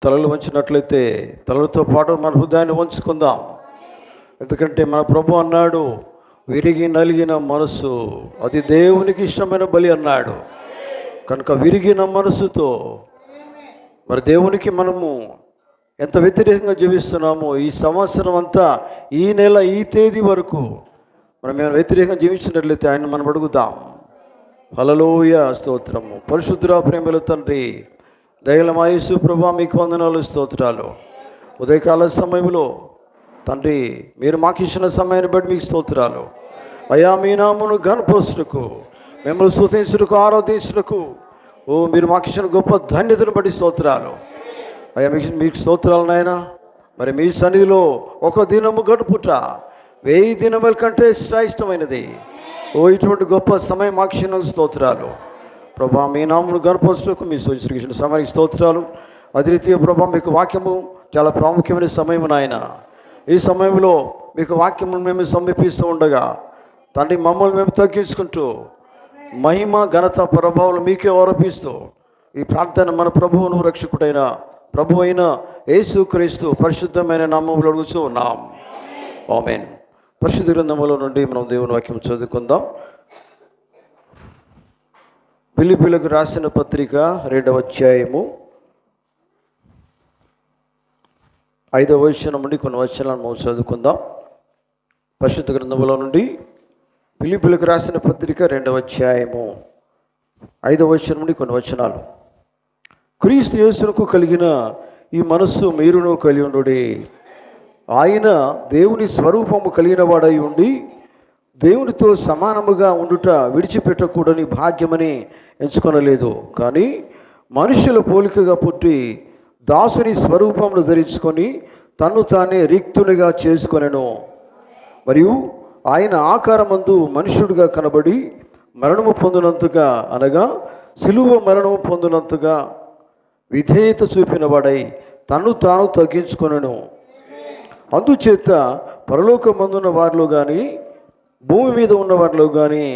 తలలు వంచినట్లయితే తలలతో పాటు మన హృదయాన్ని వంచుకుందాం. ఎందుకంటే మన ప్రభు అన్నాడు, విరిగి నలిగిన మనసు అది దేవునికి ఇష్టమైన బలి అన్నాడు. కనుక విరిగిన మనసుతో మరి దేవునికి మనము ఎంత వ్యతిరేకంగా జీవిస్తున్నామో, ఈ సంవత్సరం అంతా ఈ నెల ఈ తేదీ వరకు మనం మేము వ్యతిరేకంగా జీవించినట్లయితే ఆయన మనం అడుగుదాం. హల్లెలూయా, స్తోత్రము. పరిశుద్ధుడా, ప్రేమల తండ్రి, దయగల యేసు ప్రభువా, మీకు వందనాలు, స్తోత్రాలు. ఉదయకాల సమయంలో తండ్రి మీరు మాకు ఇచ్చిన సమయాన్ని బట్టి మీకు స్తోత్రాలు. అయా, మీ నామమును ఘనపరచుటకు, మిమ్మల్ని స్తుతించుటకు, ఆరాధించుటకు మీరు మాకు ఇచ్చిన గొప్ప ధన్యతను బట్టి స్తోత్రాలు. అయ్యా, మీకు స్తోత్రాలు నాయన. మరి మీ సన్నిధిలో ఒక దినము గడుపుట 1000 దినముల కంటే శ్రేష్టమైనది. ఇటువంటి గొప్ప సమయం మాకు ఇచ్చిన స్తోత్రాలు ప్రభా. మీ నామమును గణపరచుటకు మీ సూచించిన సమయానికి స్తోత్రాలు. అదే రీతిగా ప్రభా, మీకు వాక్యము చాలా ప్రాముఖ్యమైన సమయం నాయన. ఈ సమయంలో మీకు వాక్యమును మేము సమీపిస్తూ ఉండగా తండ్రి మమ్మల్ని మేము తగ్గించుకుంటూ మహిమ ఘనత ప్రభావాలు మీకే ఆరోపిస్తూ ఈ ప్రార్థన మన ప్రభువును రక్షకుడైన ప్రభు అయిన యేసుక్రీస్తు పరిశుద్ధమైన నామములో అడుగుతూ ఉన్నాం. ఆమేన్. పరిశుద్ధ గ్రంథములో నుండి మనం దేవుని వాక్యం చదువుకుందాం. ఫిలిప్పీయులకు రాసిన పత్రిక 2వ అధ్యాయము 5వ వచనం నుండి కొన్ని వచనాలను మనం చదువుకుందాం. పరిశుద్ధ గ్రంథములో నుండి ఫిలిప్పీయులకు రాసిన పత్రిక 2వ అధ్యాయము 5వ వచనం నుండి కొన్ని వచనాలు. క్రీస్తు యేసునకు కలిగిన ఈ మనస్సు మీరును కలిగి ఉండుడి. ఆయన దేవుని స్వరూపము కలిగిన వాడై ఉండి దేవునితో సమానముగా ఉండుట విడిచిపెట్టకూడని భాగ్యమని ఎంచుకొనలేదు. కానీ మనుషుల పోలికగా పుట్టి దాసుని స్వరూపమును ధరించుకొని తన్ను తానే రిక్తునిగా చేసుకొనెను. మరియు ఆయన ఆకారమందు మనుష్యుడిగా కనబడి మరణము పొందినంతగా, అనగా సిలువ మరణము పొందినంతగా విధేయత చూపిన వాడై తన్ను తాను తగ్గించుకొనెను. అందుచేత పరలోకమందున్న వారిలో కానీ, భూమి మీద ఉన్న వారిలో కానీ,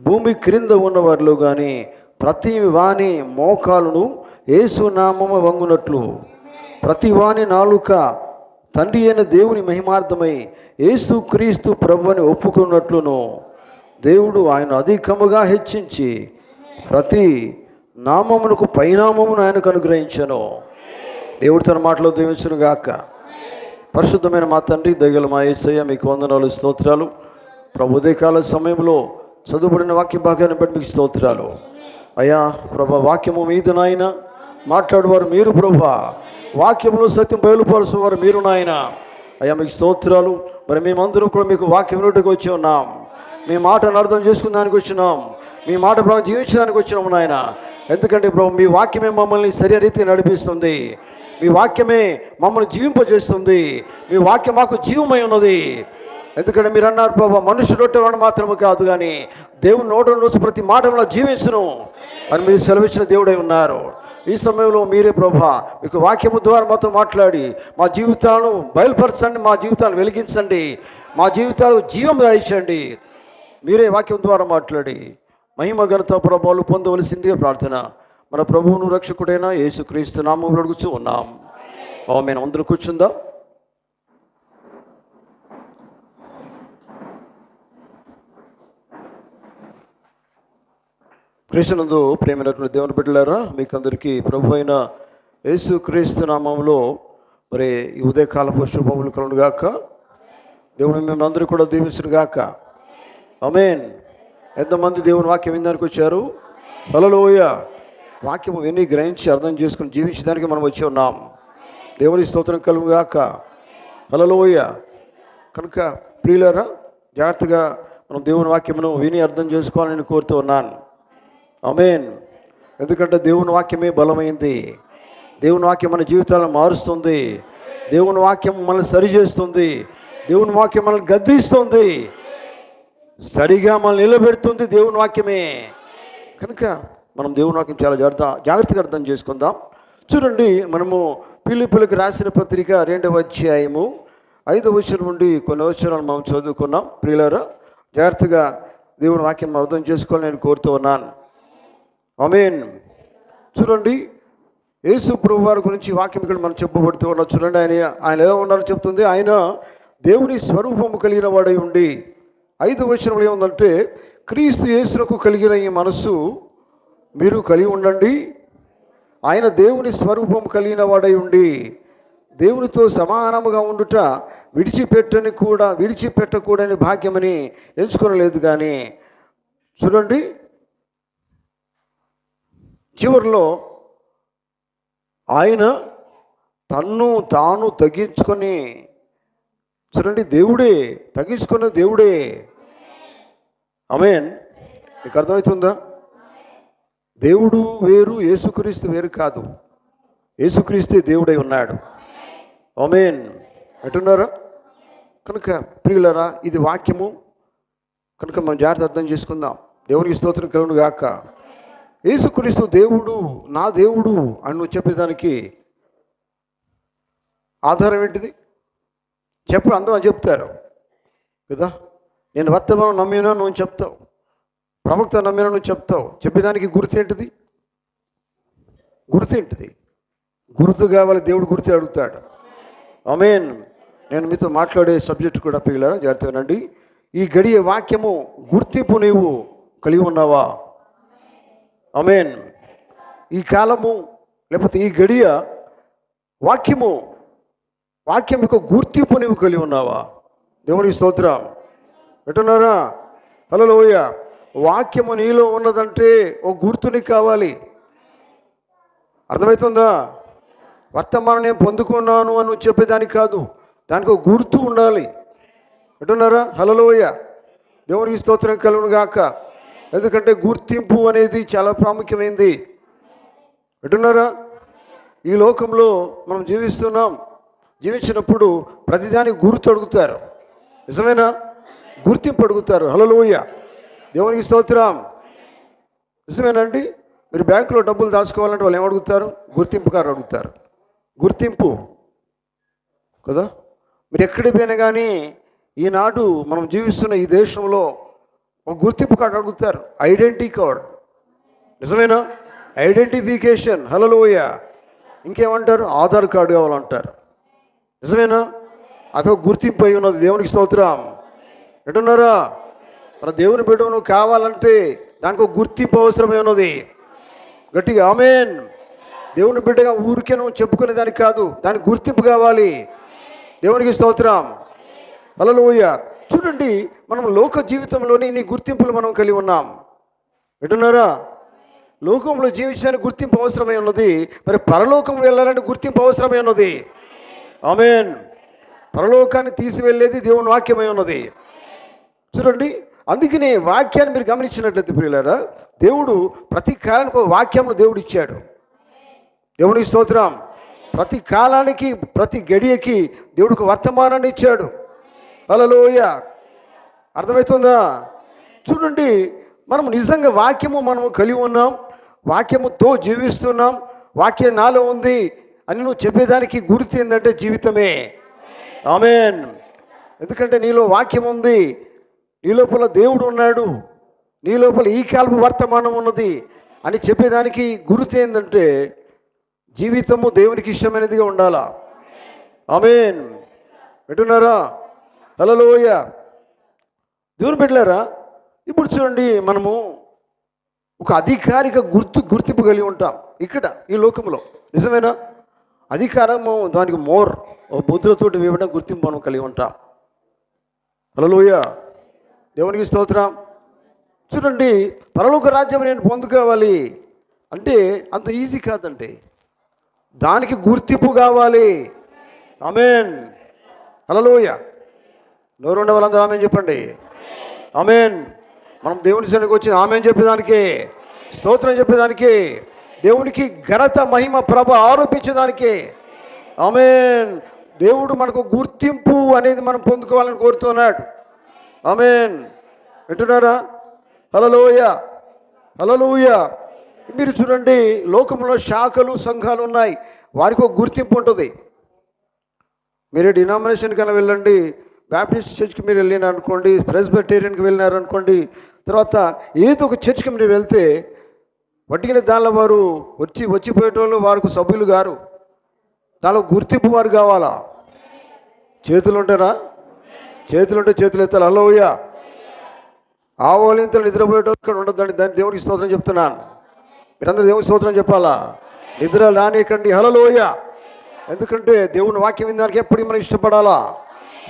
భూమి క్రింద ఉన్న వారిలో కానీ ప్రతి వాని మోకాలును యేసు నామము వంగునట్లు, ప్రతి వాని నాలుక తండ్రి అయిన దేవుని మహిమార్థమై యేసు క్రీస్తు ప్రభువుని ఒప్పుకున్నట్లును దేవుడు ఆయన అధికముగా హెచ్చించి ప్రతి నామమునకు పైనామమును ఆయనకు అనుగ్రహించను. దేవుడు తన మాటలో దీవించును గాక. పరిశుద్ధమైన మా తండ్రి, దయగల మా యేసయ్య, మీకు వందనాలు, స్తోత్రాలు. ప్రభు ఉదయకాల సమయంలో చదువుబడిన వాక్య భాగాన్ని బట్టి మీకు స్తోత్రాలు. అయ్యా ప్రభా, వాక్యము మీద నాయన మాట్లాడేవారు మీరు ప్రభా, వాక్యములో సత్యం బయలుపరుచువారు మీరు నాయన. అయ్యా మీకు స్తోత్రాలు. మరి మేమందరం కూడా మీకు వాక్యం వినుటకు వచ్చి ఉన్నాం, మీ మాటను అర్థం చేసుకునేదానికి వచ్చినాం, మీ మాట ప్రభావం జీవించడానికి వచ్చినాము నాయన. ఎందుకంటే ప్రభు మీ వాక్యమే మమ్మల్ని సరి రీతి నడిపిస్తుంది, మీ వాక్యమే మమ్మల్ని జీవింపజేస్తుంది, మీ వాక్యం మాకు జీవమై ఉన్నది. ఎందుకంటే మీరు అన్నారు ప్రభా, మనుషుడు రొట్టెలను మాత్రమే కాదు కానీ దేవుని నోట రోజు ప్రతి మాటలో జీవించును అని మీరు సెలవిచ్చిన దేవుడై ఉన్నారు. ఈ సమయంలో మీరే ప్రభా మీకు వాక్యము ద్వారా మాతో మాట్లాడి మా జీవితాలను బయలుపరచండి, మా జీవితాలను వెలిగించండి, మా జీవితాలు జీవం దాయించండి. మీరే వాక్యం ద్వారా మాట్లాడి మహిమ ఘనత ప్రభావాలు పొందవలసిందిగా ప్రార్థన మన ప్రభువును రక్షకుడైన యేసుక్రీస్తు నామములో అడుగుచూ ఉన్నాం. ఆమేన్. అందరూ కూర్చుందాం. క్రీస్తునందు ప్రేమైనటువంటి దేవుని బిడ్డలారా, మీకందరికీ ప్రభు అయిన యేసుక్రీస్తు నామములో మరి ఈ ఉదయకాలపు శుభములు కలుగును గాక. దేవుని మేము అందరూ కూడా దీవించును గాక. ఆమేన్. ఎంతమంది దేవుని వాక్యం వినడానికి వచ్చారు? హల్లెలూయా. వాక్యము విని గ్రహించి అర్థం చేసుకుని జీవించడానికి మనం వచ్చి ఉన్నాం. దేవుని స్తోత్రం కలుగును గాక. హల్లెలూయా. కనుక ప్రియులారా, జాగ్రత్తగా మనం దేవుని వాక్యమును విని అర్థం చేసుకోవాలని కోరుతూ ఉన్నాను. ఆమేన్. ఎందుకంటే దేవుని వాక్యమే బలమైంది. దేవుని వాక్యం మన జీవితాలను మారుస్తుంది, దేవుని వాక్యం మనల్ని సరిచేస్తుంది, దేవుని వాక్యం మనల్ని గద్దిస్తుంది, సరిగా మనల్ని నిలబెడుతుంది దేవుని వాక్యమే. కనుక మనం దేవుని వాక్యం చాలా జాగ్రత్తగా అర్థం చేసుకుందాం. చూడండి, మనము ఫిలిప్పీయులకు రాసిన పత్రిక 2వ అధ్యాయము 5వ వచనం నుండి కొన్ని వచనాలు మనం చదువుకున్నాం. ప్రియులారా, జాగ్రత్తగా దేవుని వాక్యం అర్థం చేసుకోవాలని నేను కోరుతూ ఉన్నాను. ఆమేన్. చూడండి, యేసు ప్రభు వారి గురించి వాక్యం ఇక్కడ మనం చెప్పబడుతూ ఉన్నాం. చూడండి, ఆయన ఎలా ఉన్నారో చెప్తుంది. ఆయన దేవుని స్వరూపము కలిగిన వాడై ఉండి, 5వ వచనంలో ఏముందంటే, క్రీస్తు యేసునకు కలిగిన ఈ మనస్సు మీరు కలిగి ఉండండి. ఆయన దేవుని స్వరూపము కలిగిన వాడై ఉండి దేవునితో సమానముగా ఉండుట విడిచిపెట్టకూడని భాగ్యమని ఎంచుకొనలేదు. కానీ చూడండి, చివరిలో ఆయన తన్ను తాను తగ్గించుకొని, చూడండి, దేవుడే తగ్గించుకున్న దేవుడే. ఆమేన్. మీకు అర్థమవుతుందా? దేవుడు వేరు, యేసుక్రీస్తు వేరు కాదు. యేసుక్రీస్తే దేవుడై ఉన్నాడు. ఆమేన్. అంటున్నారా? కనుక ప్రియులారా, ఇది వాక్యము కనుక మనం జాగ్రత్త అర్థం చేసుకుందాం. దేవునికి స్తోత్రం కలుగును గాక. యేసుక్రీస్తు దేవుడు, నా దేవుడు అని నువ్వు చెప్పేదానికి ఆధారం ఏంటిది? అందరూ అని చెప్తారు కదా. నేను వర్తమానం నమ్మినా నువ్వు చెప్తావు, ప్రవక్త నమ్మినా నువ్వు చెప్తావు. చెప్పేదానికి గుర్తేంటిది? గుర్తు కావాలి. దేవుడు గుర్తు అడుగుతాడు. ఆమేన్. నేను మీతో మాట్లాడే సబ్జెక్టు కూడా పిల్లరా జాగ్రత్తగా వినండి. ఈ గడియ వాక్యము గుర్తింపు నీవు కలిగి ఉన్నావా? ఆమేన్. ఈ కాలము లేకపోతే ఈ గడియ వాక్యం యొక్క గుర్తింపు నీవు కలిగి ఉన్నావా? దేవునికి స్తోత్రం. వింటున్నారా? హల్లెలూయా. వాక్యము నీలో ఉన్నదంటే ఒక గుర్తు నీకు కావాలి. అర్థమవుతుందా? వర్తమానం నేను పొందుకున్నాను అని నువ్వు చెప్పేదానికి కాదు, దానికి ఒక గుర్తు ఉండాలి. వింటున్నారా? హల్లెలూయా. దేవునికి స్తోత్రం కలుగును గాక. ఎందుకంటే గుర్తింపు అనేది చాలా ప్రాముఖ్యమైనది. వింటున్నారా? ఈ లోకంలో మనం జీవించినప్పుడు ప్రతిదానికి గుర్తు అడుగుతారు. నిజమేనా? గుర్తింపు అడుగుతారు. హల్లెలూయా. దేవునికి స్తోత్రం. నిజమేనండి? మీరు బ్యాంకులో డబ్బులు దాచుకోవాలంటే వాళ్ళు ఏమడుగుతారు? గుర్తింపు కార్డు అడుగుతారు. గుర్తింపు కదా. మీరు ఎక్కడికి పోయినా కానీ ఈనాడు మనం జీవిస్తున్న ఈ దేశంలో ఒక గుర్తింపు కార్డు అడుగుతారు, ఐడెంటిటీ కార్డ్. నిజమేనా? ఐడెంటిఫికేషన్. హల్లెలూయా. ఇంకేమంటారు? ఆధార్ కార్డు కావాలంటారు. నిజమేనా? అదొక గుర్తింపు అయి ఉన్నది. దేవునికి స్తోత్రం. వింటున్నారా? మన దేవుని బిడ్డ నువ్వు కావాలంటే దానికి ఒక గుర్తింపు అవసరమై ఉన్నది. గట్టిగా ఆమేన్. దేవుని బిడ్డగా ఊరికే నువ్వు చెప్పుకునే దానికి కాదు, దానికి గుర్తింపు కావాలి. దేవునికి స్తోత్రం. హల్లెలూయా. చూడండి, మనం లోక జీవితంలోని ఇన్ని గుర్తింపులు మనం కలిగి ఉన్నాం. వింటున్నారా? లోకంలో జీవించడానికి గుర్తింపు అవసరమై ఉన్నది. మరి పరలోకం వెళ్ళాలంటే గుర్తింపు అవసరమై ఉన్నది. ఆమేన్. పరలోకాన్ని తీసివెళ్ళేది దేవుని వాక్యమై ఉన్నది. చూడండి, అందుకనే వాక్యాన్ని మీరు గమనించినట్లయితే ప్రియులారా, దేవుడు ప్రతి కాలానికి ఒక వాక్యమును దేవుడు ఇచ్చాడు. దేవునికి స్తోత్రం. ప్రతి కాలానికి ప్రతి గడియకి దేవుడికి వర్తమానాన్ని ఇచ్చాడు. హల్లెలూయా. అర్థమవుతుందా? చూడండి, మనం నిజంగా వాక్యము మనము కలిగి ఉన్నాం, వాక్యముతో జీవిస్తున్నాం, వాక్యం నాలో ఉంది అని నువ్వు చెప్పేదానికి గుర్తు ఏంటంటే జీవితమే. ఆమేన్. ఎందుకంటే నీలో వాక్యం ఉంది, నీ లోపల దేవుడు ఉన్నాడు, నీ లోపల ఈ కాలపు వర్తమానం ఉన్నది అని చెప్పేదానికి గుర్తు ఏంటంటే జీవితము దేవునికి ఇష్టమైనదిగా ఉండాలా. ఆమేన్. వింటున్నారా? హల్లెలూయా. దేవుని బిడ్డలారా, ఇప్పుడు చూడండి, మనము ఒక అధికారిక గుర్తింపు కలిగి ఉంటాం ఇక్కడ ఈ లోకంలో. నిజమేనా? అధికారము దానికి ఓ ముద్రతోటి వేయడం గుర్తింపు మనం కలిగి ఉంటాం. హల్లెలూయా. దేవునికి స్తోత్రం. చూడండి, పరలోక రాజ్యం నేను పొందుకోవాలి అంటే అంత ఈజీ కాదండి, దానికి గుర్తింపు కావాలి. ఆమేన్. హల్లెలూయా. నోరుండే వాళ్ళందరూ ఆమేన్ చెప్పండి. ఆమేన్. మనం దేవుని సన్నిధికి వచ్చి ఆమేన్ చెప్పేదానికి, స్తోత్రం చెప్పేదానికి, దేవునికి ఘనత మహిమ ప్రభ ఆరోపించేదానికి. ఆమేన్. దేవుడు మనకు గుర్తింపు అనేది మనం పొందుకోవాలని కోరుతున్నాడు. ఆమేన్. వింటున్నారా? హల్లెలూయా. హల్లెలూయా. మీరు చూడండి, లోకంలో శాఖలు సంఘాలు ఉన్నాయి, వారికి ఒక గుర్తింపు ఉంటుంది. మీరు డినామినేషన్ కన్నా వెళ్ళండి, బ్యాప్టిస్ట్ చర్చ్కి మీరు వెళ్ళినారు అనుకోండి, ప్రెస్బిటేరియన్కి వెళ్ళినారు అనుకోండి, తర్వాత ఏదో ఒక చర్చ్కి మీరు వెళ్తే వట్టిగిన దానిలో వారు వచ్చిపోయేటోళ్ళు వారికి సభ్యులు గారు, దానిలో గుర్తింపు వారు కావాలా. చేతులు ఉంటారా? చేతులు ఉంటే చేతులు ఎత్తాలి. హల్లెలూయ. ఆవోలింతలు నిద్రపోయేటోళ్ళు ఇక్కడ ఉండదండి. దాన్ని దేవునికి స్తోత్రం చెప్తున్నాను. మీరందరూ దేవునికి స్తోత్రం చెప్పాలా. నిద్ర రానికండి. హల్లెలూయ. ఎందుకంటే దేవుని వాక్యం వినడానికి ఎప్పటికీ మనం ఇష్టపడాలా,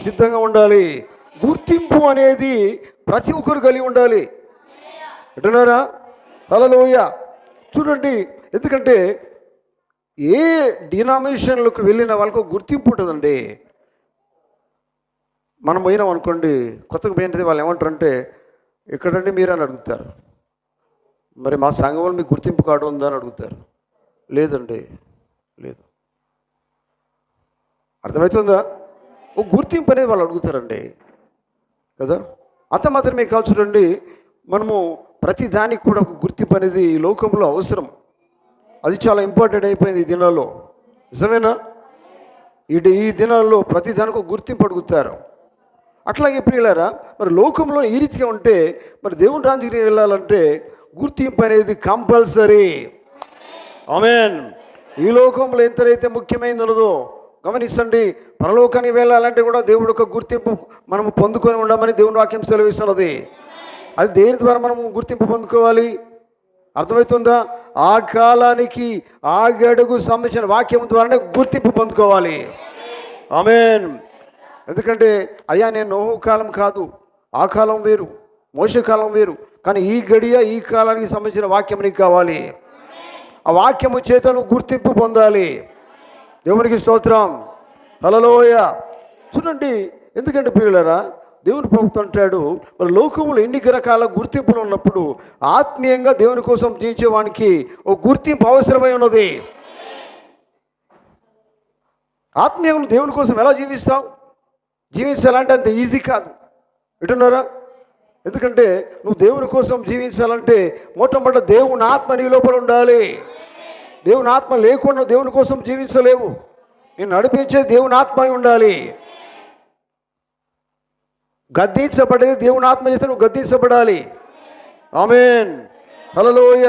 సిద్ధంగా ఉండాలి. గుర్తింపు అనేది ప్రతి ఒక్కరు కలిగి ఉండాలి. అంటున్నారా? హల్లెలూయ. చూడండి, ఎందుకంటే ఏ డినామినేషన్లకు వెళ్ళిన వాళ్ళకు గుర్తింపు ఉంటుందండి. మనం పోయినాం అనుకోండి, కొత్తగా పోయినది, వాళ్ళు ఏమంటారంటే ఎక్కడండి మీరు అని అడుగుతారు. మరి మా సంఘంలో మీకు గుర్తింపు కార్డు ఉందా అని అడుగుతారు. లేదండి, లేదు. అర్థమవుతుందా? ఒక గుర్తింపు అనేది వాళ్ళు అడుగుతారండి కదా. అంత మాత్రమే కాదు, చూడండి, మనము ప్రతి దానికి కూడా ఒక గుర్తింపు అనేది ఈ లోకంలో అవసరం. అది చాలా ఇంపార్టెంట్ అయిపోయింది ఈ దినాల్లో. నిజమేనా? ఈ దినాల్లో ప్రతి దానికి ఒక గుర్తింపు అడుగుతారు. అట్లాగే ప్రియులారా, మరి లోకంలో ఈ రీతిగా ఉంటే మరి దేవుని రాజ్యానికి వెళ్ళాలంటే గుర్తింపు అనేది కంపల్సరీ. ఆమేన్. ఈ లోకంలో ఎంతైతే ముఖ్యమైనది ఉన్నదో గమనించండి, పరలోకానికి వెళ్ళాలంటే కూడా దేవుడు ఒక గుర్తింపు మనము పొందుకొని ఉండమని దేవుని వాక్యం సెలవిస్తున్నది. అది దేని ద్వారా మనం గుర్తింపు పొందుకోవాలి? అర్థమవుతుందా? ఆ కాలానికి ఆ గడుగు సంబంధించిన వాక్యం ద్వారానే గుర్తింపు పొందుకోవాలి. ఆమేన్. ఎందుకంటే అయ్యా నేను నోహు కాలం కాదు, ఆ కాలం వేరు, మోషే కాలం వేరు, కానీ ఈ గడియ ఈ కాలానికి సంబంధించిన వాక్యం నీకు కావాలి. ఆ వాక్యము చేత నువ్వు గుర్తింపు పొందాలి. దేవునికి స్తోత్రం. హల్లెలూయ. చూడండి, ఎందుకంటే ప్రియులారా, దేవుని ప్రవక్త అంటాడు, మరి లోకములు ఎన్ని రకాల గుర్తింపులు ఉన్నప్పుడు ఆత్మీయంగా దేవుని కోసం జీవించేవానికి ఒక గుర్తింపు అవసరమై ఉన్నది. ఆత్మీయంగా దేవుని కోసం ఎలా జీవిస్తావు? జీవించాలంటే అంత ఈజీ కాదు. వింటున్నారా? ఎందుకంటే నువ్వు దేవుని కోసం జీవించాలంటే మొట్టమొదట దేవుని ఆత్మ నీ లోపల ఉండాలి. దేవుని ఆత్మ లేకుండా దేవుని కోసం జీవించలేవు. నేను నడిపించే దేవుని ఆత్మ ఉండాలి. గద్దించబడేది దేవుని ఆత్మ చేత నువ్వు గద్దించబడాలి. ఆమేన్. హల్లెలూయ.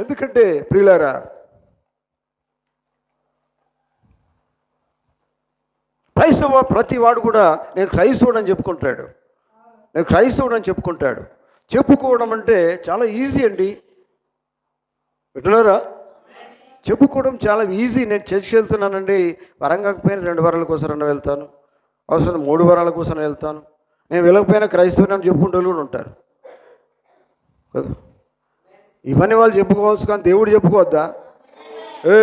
ఎందుకంటే ప్రియులారా, క్రైస్తవ ప్రతి వాడు కూడా నేను క్రైస్తవుడు అని చెప్పుకుంటాడు. నేను క్రైస్తవుడు అని చెప్పుకుంటాడు. చెప్పుకోవడం అంటే చాలా ఈజీ అండి. వింటున్నారా? చెప్పుకోవడం చాలా ఈజీ. నేను చర్చికి వెళ్తున్నానండి, వరంగకపోయినా 2 వారాల కోసం వెళ్తాను, అవసరం 3 వారాల కోసం వెళ్తాను. నేను వెళ్ళకపోయినా క్రైస్తవుని అని చెప్పుకుంటూ కూడా ఉంటారు కదా. ఇవన్నీ వాళ్ళు చెప్పుకోవచ్చు, కానీ దేవుడు చెప్పుకోవద్దా?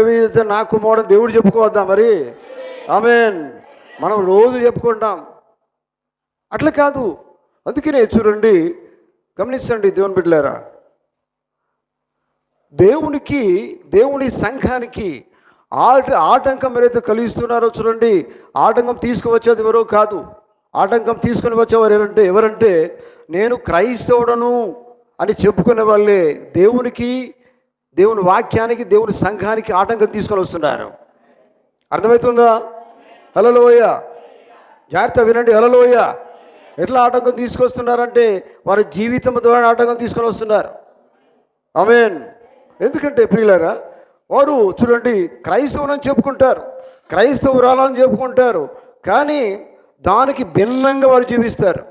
వీళ్ళతో నా కుమారుడు దేవుడు చెప్పుకోవద్దా మరి? ఆమేన్. మనం రోజు చెప్పుకుంటాం, అట్లా కాదు. అందుకనే చూడండి, గమనించండి దేవుని బిడ్డలారా, దేవుని సంఘానికి ఆటంకం ఎవరైతే కలిగిస్తున్నారో చూడండి, ఆటంకం తీసుకువచ్చేది ఎవరో కాదు. ఆటంకం తీసుకుని వచ్చేవారు ఎవరంటే నేను క్రైస్తవుడను అని చెప్పుకునే వాళ్ళే దేవుని వాక్యానికి, దేవుని సంఘానికి ఆటంకం తీసుకొని వస్తున్నారు. అర్థమవుతుందా? హల్లెలూయ. జాగ్రత్త వినండి. హల్లెలూయ. ఎట్లా ఆటంకం తీసుకొస్తున్నారంటే వారి జీవితం ద్వారా ఆటంకం తీసుకొని వస్తున్నారు. ఆమేన్. ఎందుకంటే ప్రియులారా, వారు చూడండి క్రైస్తవులని చెప్పుకుంటారు, క్రైస్తవురాలని చెప్పుకుంటారు, కానీ దానికి భిన్నంగా వారు జీవిస్తారు.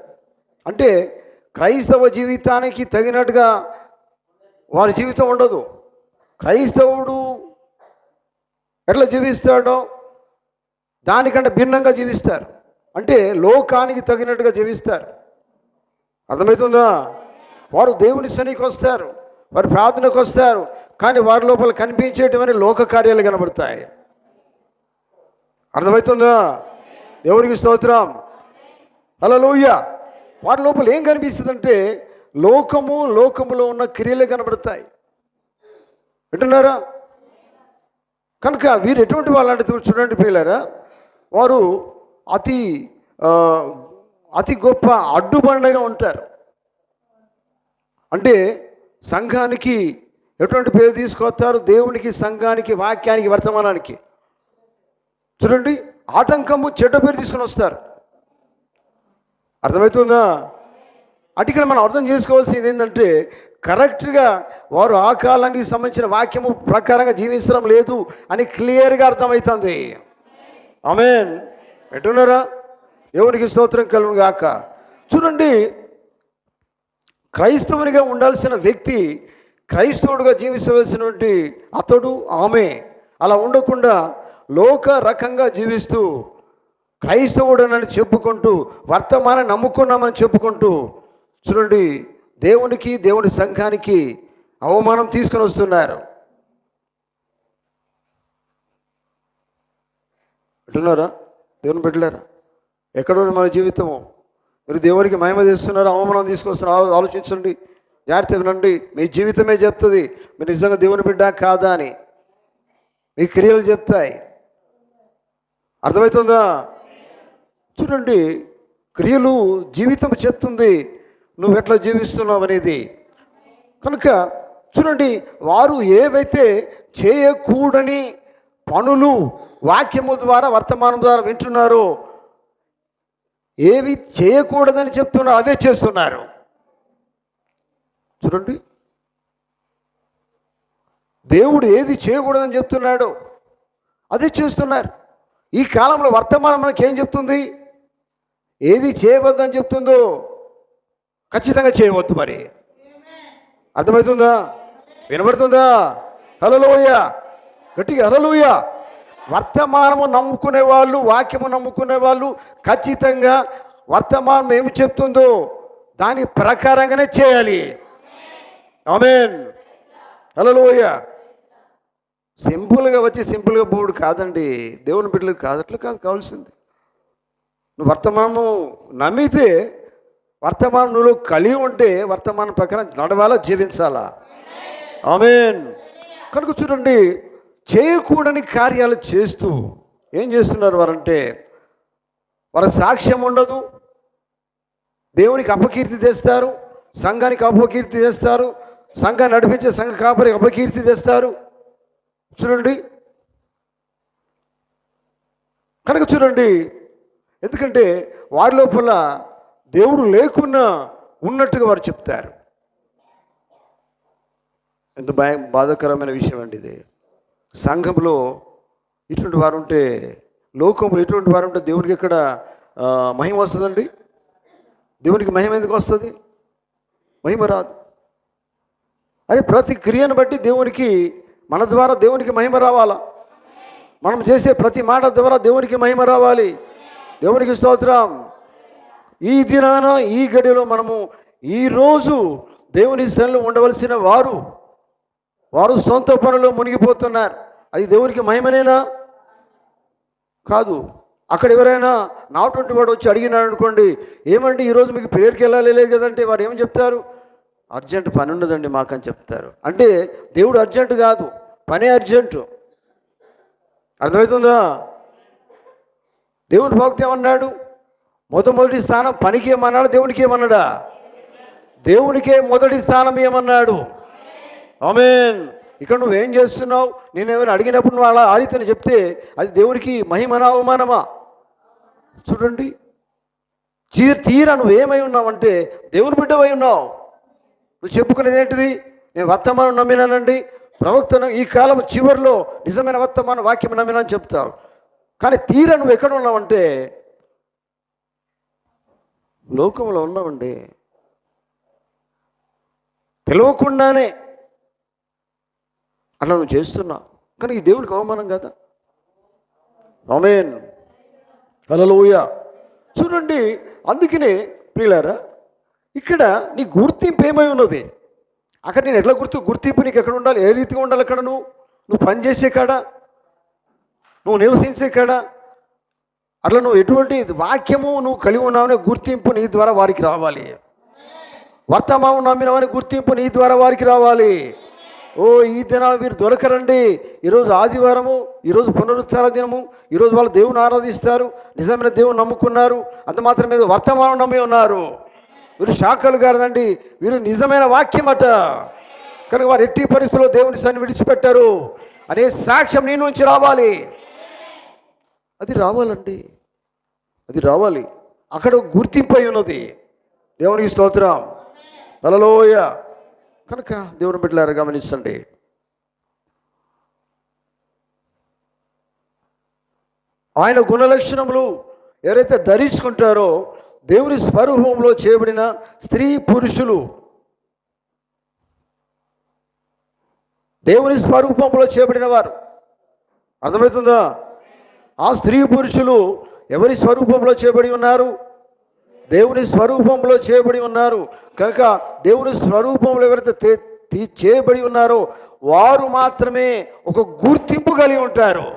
అంటే క్రైస్తవ జీవితానికి తగినట్టుగా వారి జీవితం ఉండదు. క్రైస్తవుడు ఎట్లా జీవిస్తాడో దానికంటే భిన్నంగా జీవిస్తారు. అంటే లోకానికి తగినట్టుగా జీవిస్తారు. అర్థమవుతుందా? వారు దేవుని సన్నిధికి వస్తారు, వారు ప్రార్థనకు వస్తారు, కానీ వారి లోపల కనిపించేటివన్నీ లోక కార్యాలు కనబడతాయి. అర్థమవుతుందా? దేవునికి స్తోత్రం. హల్లెలూయా. వారి లోపల ఏం కనిపిస్తుందంటే లోకములో ఉన్న క్రియలే కనబడతాయి. వింటున్నారా? కనుక వీరు ఎటువంటి వాళ్ళంటే చూడండి ప్రియులారా, వారు అతి గొప్ప అడ్డుబండగా ఉంటారు. అంటే సంఘానికి ఎటువంటి పేరు తీసుకొస్తారు? దేవునికి, సంఘానికి, వాక్యానికి, వర్తమానానికి చూడండి ఆటంకము, చెడ్డ పేరు తీసుకొని వస్తారు. అర్థమవుతుందా? అంటే ఇక్కడ మనం అర్థం చేసుకోవాల్సింది ఏంటంటే కరెక్ట్గా వారు ఆ కాలానికి సంబంధించిన వాక్యము ప్రకారంగా జీవించడం లేదు అని క్లియర్గా అర్థమవుతుంది. ఆమేన్. వింటున్నారా? దేవునికి స్తోత్రం కలుగును గాక. చూడండి, క్రైస్తవునిగా ఉండాల్సిన వ్యక్తి, క్రైస్తవుడిగా జీవించవలసినటువంటి అతడు ఆమె అలా ఉండకుండా లోక రకంగా జీవిస్తూ క్రైస్తవుడనని చెప్పుకుంటూ వర్తమానం నమ్ముకున్నామని చెప్పుకుంటూ చూడండి దేవునికి దేవుని సంఘానికి అవమానం తీసుకొని వస్తున్నారు. అంటున్నారా? దేవుని పెట్టలేరా? ఎక్కడో మన జీవితము మీరు దేవునికి మహిమ చేస్తున్నారు, అవమానం తీసుకొస్తున్నారు. ఆలోచించండి, జాగ్రత్త వినండి. మీ జీవితమే చెప్తుంది మీరు నిజంగా దేవుని బిడ్డ కాదా అని. మీ క్రియలు చెప్తాయి. అర్థమవుతుందా? చూడండి, క్రియలు జీవితం చెప్తుంది నువ్వు ఎట్లా జీవిస్తున్నావు అనేది. కనుక చూడండి, వారు ఏవైతే చేయకూడని పనులు వాక్యము ద్వారా వర్తమానం ద్వారా వింటున్నారో, ఏవి చేయకూడదని చెప్తున్నారు అవే చేస్తున్నారు. చూడండి, దేవుడు ఏది చేయకూడదని చెప్తున్నాడో అదే చేస్తున్నారు. ఈ కాలంలో వర్తమానం మనకేం చెప్తుంది? ఏది చేయవద్దని చెప్తుందో ఖచ్చితంగా చేయవద్దు. మరి అర్థమవుతుందా? వినబడుతుందా? హల్లెలూయా, గట్టిగా హల్లెలూయా. వర్తమానము నమ్ముకునే వాళ్ళు, వాక్యము నమ్ముకునే వాళ్ళు ఖచ్చితంగా వర్తమానం ఏమి చెప్తుందో దాని ప్రకారంగానే చేయాలి. ఆమేన్. హల్లెలూయా. సింపుల్గా వచ్చి సింపుల్గా పోవుడు కాదండి. దేవుని బిడ్డలకు కాదు, అట్లా కాదు కావాల్సింది. నువ్వు వర్తమానము నమ్మితే, వర్తమానం నువ్వు కలిగి ఉంటే వర్తమానం ప్రకారం నడవాలా, జీవించాలా. ఆమేన్. కనుక చూడండి, చేయకూడని కార్యాలు చేస్తూ ఏం చేస్తున్నారు వారంటే, వారి సాక్ష్యం ఉండదు, దేవునికి అపకీర్తి తెస్తారు, సంఘానికి అపకీర్తి తెస్తారు, సంఘాన్ని నడిపించే సంఘ కాపరికి అపకీర్తి తెస్తారు. చూడండి, కనుక చూడండి, ఎందుకంటే వారి లోపల దేవుడు లేకున్నా ఉన్నట్టుగా వారు చెప్తారు. ఎంత బాధాకరమైన విషయం అండి ఇది. సంఘంలో ఇటువంటి వారు ఉంటే, లోకంలో ఇటువంటి వారు ఉంటే దేవునికి ఎక్కడ మహిమ వస్తుందండి? దేవునికి మహిమ ఎందుకు వస్తుంది? మహిమ రాదు. అరే, ప్రతి క్రియను బట్టి దేవునికి, మన ద్వారా దేవునికి మహిమ రావాలా. మనం చేసే ప్రతి మాట ద్వారా దేవునికి మహిమ రావాలి. దేవునికి స్తోత్రం. ఈ దినాన, ఈ గడిలో మనము ఈరోజు దేవుని సన్నిధిలో ఉండవలసిన వారు సొంత పనులు మునిగిపోతున్నారు. అది దేవునికి మహిమనేనా? కాదు. అక్కడ ఎవరైనా నాటువంటి వాడు వచ్చి అడిగినాడు అనుకోండి, ఏమండి ఈరోజు మీకు ప్రేయర్కి వెళ్ళాలి లేదు కదంటే వారు ఏమని చెప్తారు? అర్జెంట్ పని ఉండదండి మాకని చెప్తారు. అంటే దేవుడు అర్జెంటు కాదు, పనే అర్జెంటు. అర్థమవుతుందా? దేవుని భక్తి ఏమన్నాడు? మొదటి స్థానం పనికి ఏమన్నాడు? దేవునికి ఏమన్నాడా? దేవునికే మొదటి స్థానం ఏమన్నాడు? ఆమేన్. ఇక్కడ నువ్వేం చేస్తున్నావు, నేను ఎవరైనా అడిగినప్పుడు నువ్వు అలా ఆరితని చెప్తే అది దేవునికి మహిమనా అవమానమా? చూడండి, తీరా నువ్వేమై ఉన్నావంటే దేవుని బిడ్డవై ఉన్నావు. నువ్వు చెప్పుకునేది ఏంటిది? నేను వర్తమానం నమ్మినానండి, ప్రవక్తను ఈ కాలం చివరిలో నిజమైన వర్తమాన వాక్యం నమ్మినని చెప్తావు. కానీ తీరా నువ్వు ఎక్కడ ఉన్నావంటే లోకంలో ఉన్నావండి. పిలవకుండానే అట్లా నువ్వు చేస్తున్నావు. కానీ ఈ దేవునికి అవమానం కదా. ఆమేన్. హల్లెలూయా. చూడండి, అందుకనే ప్రియులారా, ఇక్కడ నీ గుర్తింపు ఏమై ఉన్నది? అక్కడ నేను ఎట్లా గుర్తింపు నీకు ఎక్కడ ఉండాలి? ఏ రీతిగా ఉండాలి? అక్కడ నువ్వు పనిచేసే కాడ, నువ్వు నివసించే కాడ, అట్లా నువ్వు ఎటువంటి వాక్యము నువ్వు కలిగి ఉన్నావనే గుర్తింపు నీ ద్వారా వారికి రావాలి. వర్తమానం నమ్మినవని గుర్తింపు నీ ద్వారా వారికి రావాలి. ఓ, ఈ దినాలు మీరు దొరకరండి. ఈరోజు ఆదివారము, ఈరోజు పునరుత్థాన దినము, ఈరోజు వాళ్ళు దేవుని ఆరాధిస్తారు, నిజమైన దేవుని నమ్ముకున్నారు, అంత మాత్రం మీద వర్తమానం నమ్మి ఉన్నారు. వీరు శాఖలు కాదండి, వీరు నిజమైన వాక్యం అట. కనుక వారు ఎట్టి పరిస్థితుల్లో దేవుని సన్ని విడిచిపెట్టారు అనే సాక్ష్యం నీ నుంచి రావాలి. అది రావాలండి, అది రావాలి. అక్కడ గుర్తింపు అయి ఉన్నది. దేవునికి స్తోత్రం. హల్లెలూయా. కనుక దేవుని బిడ్డలారా గమనించండి. ఆయన గుణలక్షణములు ఎవరైతే ధరించుకుంటారో దేవుని స్వరూపంలో చేయబడిన స్త్రీ పురుషులు, దేవుని స్వరూపంలో చేయబడిన వారు, అర్థమవుతుందా? ఆ స్త్రీ పురుషులు ఎవరి స్వరూపంలో చేయబడి ఉన్నారు? దేవుని స్వరూపంలో చేయబడి ఉన్నారు. కనుక దేవుని స్వరూపంలో ఎవరైతే చేయబడి ఉన్నారో వారు మాత్రమే ఒక గుర్తింపు కలిగి ఉంటారు.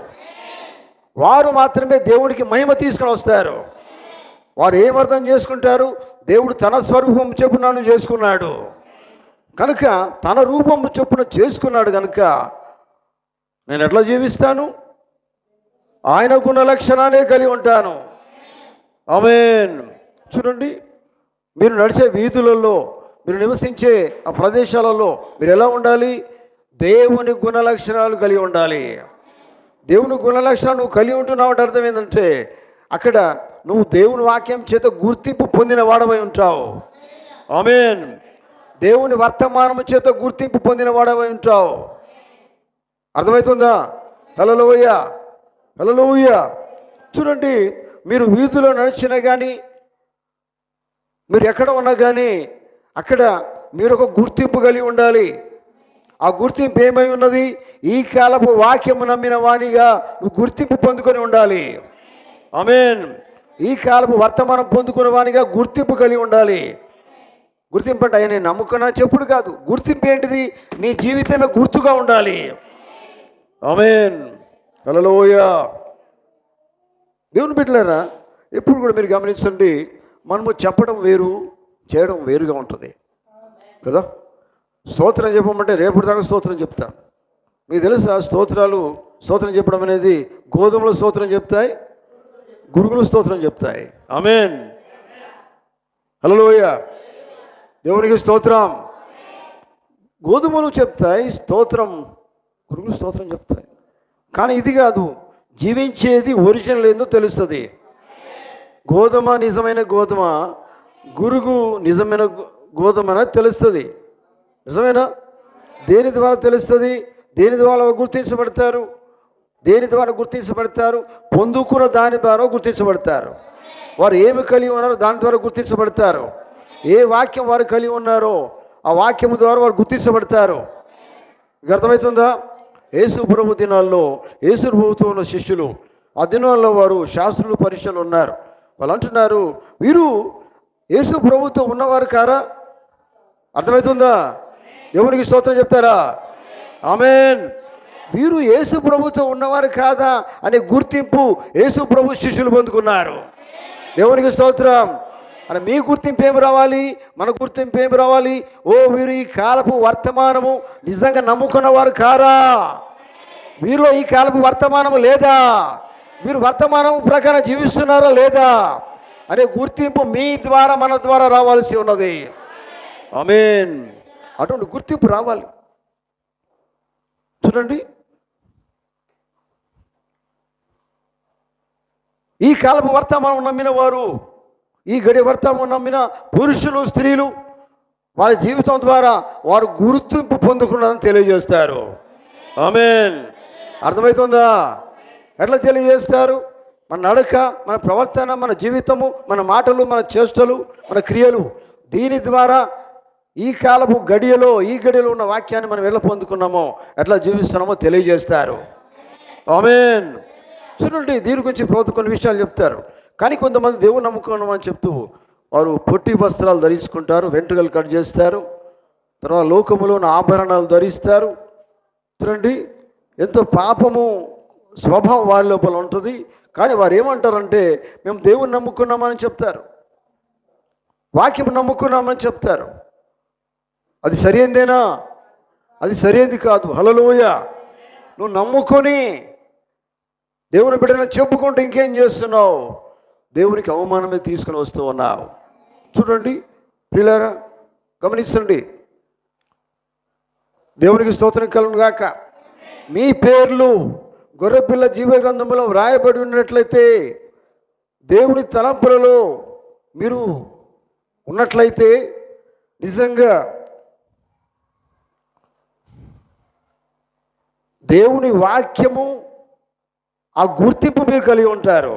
వారు మాత్రమే దేవునికి మహిమ తీసుకొని వస్తారు. వారు ఏమర్థం చేసుకుంటారు? దేవుడు తన స్వరూపం చొప్పున నన్ను చేసుకున్నాడు కనుక, తన రూపం చొప్పున చేసుకున్నాడు కనుక నేను ఎట్లా జీవిస్తాను? ఆయన గుణ లక్షణాలే కలిగి ఉంటాను. ఆమేన్. చూడండి, మీరు నడిచే వీధులలో, మీరు నివసించే ఆ ప్రదేశాలలో మీరు ఎలా ఉండాలి? దేవుని గుణ లక్షణాలు కలిగి ఉండాలి. దేవుని గుణ లక్షణాలు నువ్వు కలిగి ఉంటున్నావు అంటే అర్థం ఏంటంటే, అక్కడ నువ్వు దేవుని వాక్యం చేత గుర్తింపు పొందిన వాడవై ఉంటావు. ఆమేన్. దేవుని వర్తమానము చేత గుర్తింపు పొందిన వాడవై ఉంటావు. అర్థమవుతుందా? హల్లెలూయా, హల్లెలూయా. చూడండి, మీరు వీధిలో నడిచినా కానీ, మీరు ఎక్కడ ఉన్నా కానీ అక్కడ మీరు ఒక గుర్తింపు కలిగి ఉండాలి. ఆ గుర్తింపు ఏమై ఉన్నది? ఈ కాలపు వాక్యము నమ్మిన వానిగా నువ్వు గుర్తింపు పొందుకొని ఉండాలి. ఆమేన్. ఈ కాలపు వర్తమానం పొందుకునే వానిగా గుర్తింపు కలిగి ఉండాలి. గుర్తింపు అంటే నేను నమ్ముకున్నా చెప్పుడు కాదు. గుర్తింపు ఏంటిది? నీ జీవితమే గుర్తుగా ఉండాలి. ఆమేన్. హల్లెలూయా. దేవుని బిడ్డలారా, ఎప్పుడు కూడా మీరు గమనించండి, మనము చెప్పడం వేరు, చేయడం వేరుగా ఉంటుంది కదా. స్తోత్రం చెప్పమంటే రేపటి దాకా స్తోత్రం చెప్తా. మీకు తెలుసా, స్తోత్రం చెప్పడం అనేది గోధుమలు స్తోత్రం చెప్తాయి, గురుగులు స్తోత్రం చెప్తాయి. ఆమేన్. హల్లెలూయా. దేవునికి స్తోత్రం. గోధుమలు చెప్తాయి స్తోత్రం, గురుగులు స్తోత్రం చెప్తాయి. కానీ ఇది కాదు, జీవించేది ఒరిజినల్ ఏందో తెలుస్తుంది. గోధుమ నిజమైన గోధుమ, గురుగు నిజమైన గోధుమ అనేది తెలుస్తుంది. నిజమేనా? దేని ద్వారా తెలుస్తుంది? దేని ద్వారా గుర్తించబడతారు? దేని ద్వారా గుర్తించబడతారు? పొందుకున్న దాని ద్వారా గుర్తించబడతారు. వారు ఏమి కలిగి ఉన్నారో దాని ద్వారా గుర్తించబడతారు. ఏ వాక్యం వారు కలిగి ఉన్నారో ఆ వాక్యము ద్వారా వారు గుర్తించబడతారు. మీకు అర్థమవుతుందా? యేసు ప్రభు దినాల్లో, యేసు ప్రభుతో ఉన్న శిష్యులు, ఆ దినాల్లో వారు శాస్త్రులు, పరీక్షలు ఉన్నారు. వాళ్ళు అంటున్నారు, వీరు యేసు ప్రభుతో ఉన్నవారు కారా? అర్థమవుతుందా? దేవునికి స్తోత్రం చెప్తారా? ఆమేన్. వీరు యేసు ప్రభుతో ఉన్నవారు కాదా అనే గుర్తింపు యేసు ప్రభు శిష్యులు పొందుకున్నారు. దేవునికి స్తోత్రం. అని మీ గుర్తింపు ఏమి రావాలి? మన గుర్తింపు ఏమి రావాలి? ఓ, వీరు ఈ కాలపు వర్తమానము నిజంగా నమ్ముకున్నవారు కారా? వీరిలో ఈ కాలపు వర్తమానము లేదా? వీరు వర్తమానం ప్రకారం జీవిస్తున్నారా లేదా అనే గుర్తింపు మీ ద్వారా, మన ద్వారా రావాల్సి ఉన్నది. ఆమేన్. అటువంటి గుర్తింపు రావాలి. చూడండి, ఈ కాలపు వర్తమానం నమ్మిన వారు, ఈ గడి వర్తమానం నమ్మిన పురుషులు, స్త్రీలు వారి జీవితం ద్వారా వారు గుర్తింపు పొందుకున్నారని తెలియజేస్తారు. ఆమేన్. అర్థమవుతుందా? ఎట్లా తెలియజేస్తారు? మన నడక, మన ప్రవర్తన, మన జీవితము, మన మాటలు, మన చేష్టలు, మన క్రియలు, దీని ద్వారా ఈ కాలపు గడియలో, ఈ గడియలో ఉన్న వాక్యాన్ని మనం ఎలా పొందుకున్నామో, ఎట్లా జీవిస్తున్నామో తెలియజేస్తారు. ఆమేన్. చూడండి, దీని గురించి ప్రభుత్వం కొన్ని విషయాలు చెప్తారు. కానీ కొంతమంది దేవుని నమ్ముకున్నామని చెప్తూ వారు పొట్టి వస్త్రాలు ధరించుకుంటారు, వెంట్రుకలు కట్ చేస్తారు, తర్వాత లోకములో ఉన్న ఆభరణాలు ధరిస్తారు. చూడండి, ఎంతో పాపము స్వభావం వారి లోపల ఉంటుంది. కానీ వారు ఏమంటారంటే, మేము దేవుని నమ్ముకున్నామని చెప్తారు, వాక్యం నమ్ముకున్నామని చెప్తారు. అది సరైందేనా? అది సరైనది కాదు. హల్లెలూయా. నువ్వు నమ్ముకొని దేవుని బిడ్డను చెప్పుకుంటూ ఇంకేం చేస్తున్నావు? దేవునికి అవమానమే తీసుకుని వస్తూ ఉన్నావు. చూడండి ప్రియులారా, గమనించండి. దేవునికి స్తోత్రం కలుగును గాక. మీ పేర్లు గొర్రెపిల్ల జీవ గ్రంథంలో వ్రాయబడి ఉన్నట్లయితే, దేవుని తలంపులలో మీరు ఉన్నట్లయితే, నిజంగా దేవుని వాక్యము ఆ గుర్తింపు మీరు కలిగి ఉంటారు.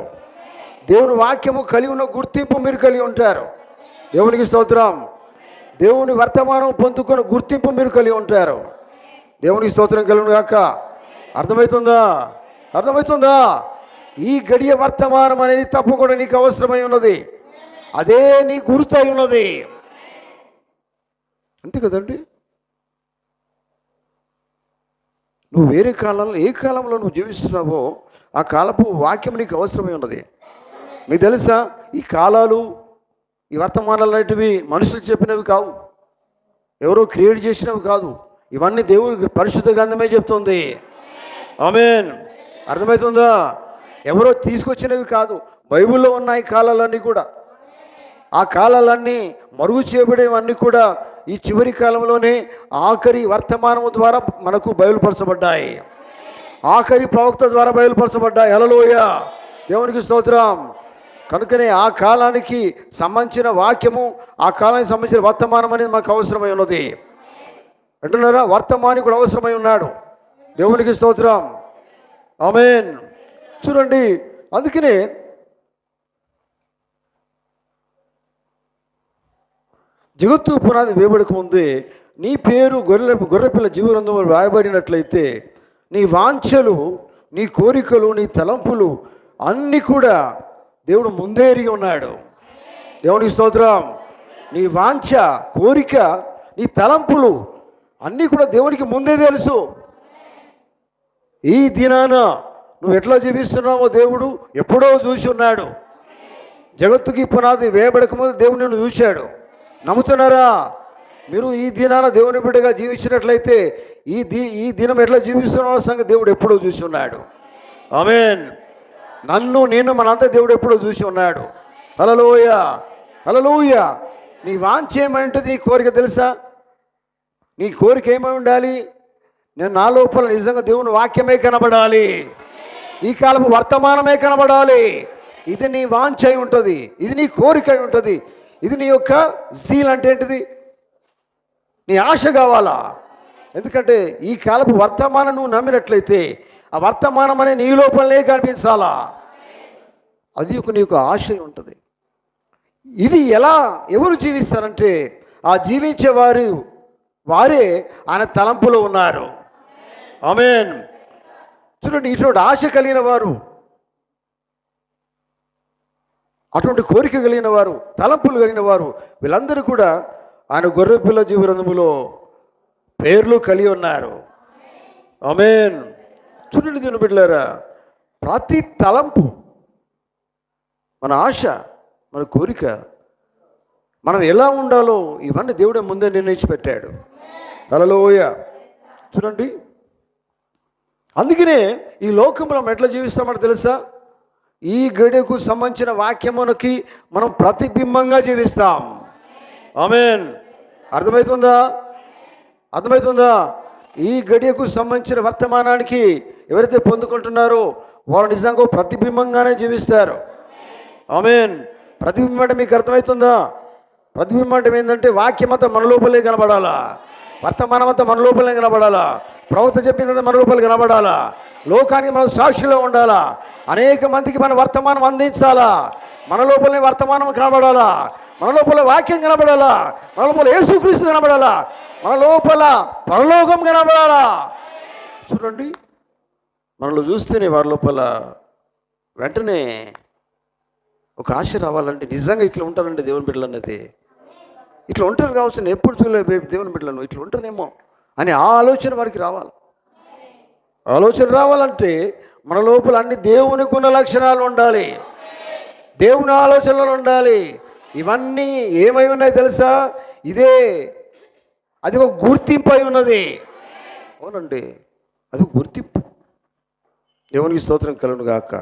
దేవుని వాక్యము కలిగి ఉన్న గుర్తింపు మీరు కలిగి ఉంటారు. దేవునికి స్తోత్రం. దేవుని వర్తమానం పొందుకున్న గుర్తింపు మీరు కలిగి ఉంటారు. దేవునికి స్తోత్రం కలుగును గాక. అర్థమవుతుందా? అర్థమవుతుందా? ఈ గడియ వర్తమానం అనేది తప్పకుండా నీకు అవసరమై ఉన్నది. అదే నీ గుర్తు అయి ఉన్నది. అంతే కదండి. నువ్వు వేరే కాలంలో, ఏ కాలంలో నువ్వు జీవిస్తున్నావో ఆ కాలపు వాక్యం నీకు అవసరమై ఉన్నది. మీకు తెలుసా, ఈ కాలాలు, ఈ వర్తమానాలు అనేటివి మనుషులు చెప్పినవి కావు, ఎవరో క్రియేట్ చేసినవి కాదు. ఇవన్నీ దేవుని పరిశుద్ధ గ్రంథమే చెప్తుంది. ఆమేన్. అర్థమవుతుందా? ఎవరో తీసుకొచ్చినవి కాదు. బైబిల్లో ఉన్నాయి కాలాలన్నీ కూడా. ఆ కాలాలన్నీ మరుగు చేయబడేవన్నీ కూడా ఈ చివరి కాలంలోనే ఆఖరి వర్తమానము ద్వారా మనకు బయలుపరచబడ్డాయి. ఆఖరి ప్రవక్త ద్వారా బయలుపరచబడ్డాయి. హల్లెలూయా, దేవునికి స్తోత్రం. కనుకనే ఆ కాలానికి సంబంధించిన వాక్యము, ఆ కాలానికి సంబంధించిన వర్తమానం అనేది మనకు అవసరమై ఉన్నది. అంటున్నారా? వర్తమాని కూడా అవసరమై ఉన్నాడు. దేవునికి స్తోత్రం. ఆమేన్. చూడండి, అందుకనే జగత్తు పునాది వేయబడక ముందే నీ పేరు గొర్రెపిల్ల జీవగ్రంథంలో రాయబడినట్లయితే నీ వాంఛలు, నీ కోరికలు, నీ తలంపులు అన్నీ కూడా దేవుడు ముందే ఎరిగి ఉన్నాడు. దేవునికి స్తోత్రం. నీ వాంఛ, కోరిక, నీ తలంపులు అన్నీ కూడా దేవునికి ముందే తెలుసు. ఈ దినాన నువ్వు ఎట్లా జీవిస్తున్నావో దేవుడు ఎప్పుడో చూసి ఉన్నాడు. జగత్తుకి పునాది వేయబడక ముందు దేవుడు నిన్ను చూశాడు. నమ్ముతున్నారా? మీరు ఈ దినాన దేవుని బిడ్డగా జీవించినట్లయితే ఈ దినం ఎట్లా జీవిస్తున్నావో సంగతి దేవుడు ఎప్పుడో చూసి ఉన్నాడు. ఆమేన్. నేను మనంతా దేవుడు ఎప్పుడో చూసి ఉన్నాడు. హల్లెలూయా, హల్లెలూయా. నీ వాంఛ ఏమంటుంది? నీ కోరిక తెలుసా? నీ కోరిక ఏమై ఉండాలి? నేను నా లోపల నిజంగా దేవుని వాక్యమే కనబడాలి, ఈ కాలపు వర్తమానమే కనబడాలి. ఇది నీ వాంఛ అయి ఉంటుంది, ఇది నీ కోరిక అయి ఉంటుంది, ఇది నీ యొక్క జీల్ అంటే ఏంటిది? నీ ఆశ కావాలా? ఎందుకంటే ఈ కాలపు వర్తమానం నువ్వు నమ్మినట్లయితే ఆ వర్తమానం అనే నీ లోపలనే కనిపించాలా. అది ఒక నీ యొక్క ఆశ ఉంటుంది. ఇది ఎవరు జీవిస్తారంటే ఆ జీవించే వారే ఆయన తలంపులో ఉన్నారు. ఆమేన్. చూడండి, ఇటువంటి ఆశ కలిగిన వారు, అటువంటి కోరిక కలిగిన వారు, తలంపులు కలిగిన వారు, వీళ్ళందరూ కూడా ఆయన గొర్రెపిల్ల జీవగ్రంథములో పేర్లు కలిగి ఉన్నారు. ఆమేన్. చూడండి దేవుని బిడ్డలారా, ప్రతి తలంపు, మన ఆశ, మన కోరిక, మనం ఎలా ఉండాలో ఇవన్నీ దేవుడే ముందే నిర్ణయించి పెట్టాడు. హల్లెలూయా. చూడండి, అందుకనే ఈ లోకంలో మనం ఎట్లా జీవిస్తామని తెలుసా? ఈ గడియకు సంబంధించిన వాక్యమునకి మనం ప్రతిబింబంగా జీవిస్తాం. ఆమేన్. అర్థమవుతుందా? అర్థమవుతుందా? ఈ గడియకు సంబంధించిన వర్తమానానికి ఎవరైతే పొందుకుంటున్నారో వారు నిజంగా ప్రతిబింబంగానే జీవిస్తారు. ఆమేన్. ప్రతిబింబం అంటే మీకు అర్థమవుతుందా? ప్రతిబింబం అంటే ఏంటంటే వాక్యమంతా మన లోపలే కనబడాలా, వర్తమానం అంతా మన లోపలే కనబడాలా, ప్రవక్త చెప్పిందంతా మన లోపల కనబడాలా, లోకానికి మనం సాక్షిలో ఉండాలా, అనేక మందికి మన వర్తమానం అందించాలా, మన లోపలనే వర్తమానం కనబడాలా, మన లోపల వాక్యం కనబడాలా, మన లోపల యేసుక్రీస్తు కనబడాలా, మన లోపల పరలోకం కనబడాలా. చూడండి, మనలో చూస్తేనే వారి లోపల వెంటనే ఒక ఆశ రావాలంటే నిజంగా ఇట్లా ఉంటారంటే దేవుని బిడ్డలు అన్నది ఇట్లా ఉంటారు కావచ్చు, నేను ఎప్పుడు చూడలేదు దేవుని బిడ్డలను, ఇట్లా ఉంటారేమో అని ఆ ఆలోచన వారికి రావాలి. ఆలోచన రావాలంటే మన లోపల అన్ని దేవుని గుణ లక్షణాలు ఉండాలి, దేవుని ఆలోచనలు ఉండాలి. ఇవన్నీ ఏమై ఉన్నాయి తెలుసా? అది ఒక గుర్తింపు అయి ఉన్నది. అవునండి, అది గుర్తింపు. దేవునికి స్తోత్రం కలుగును గాక.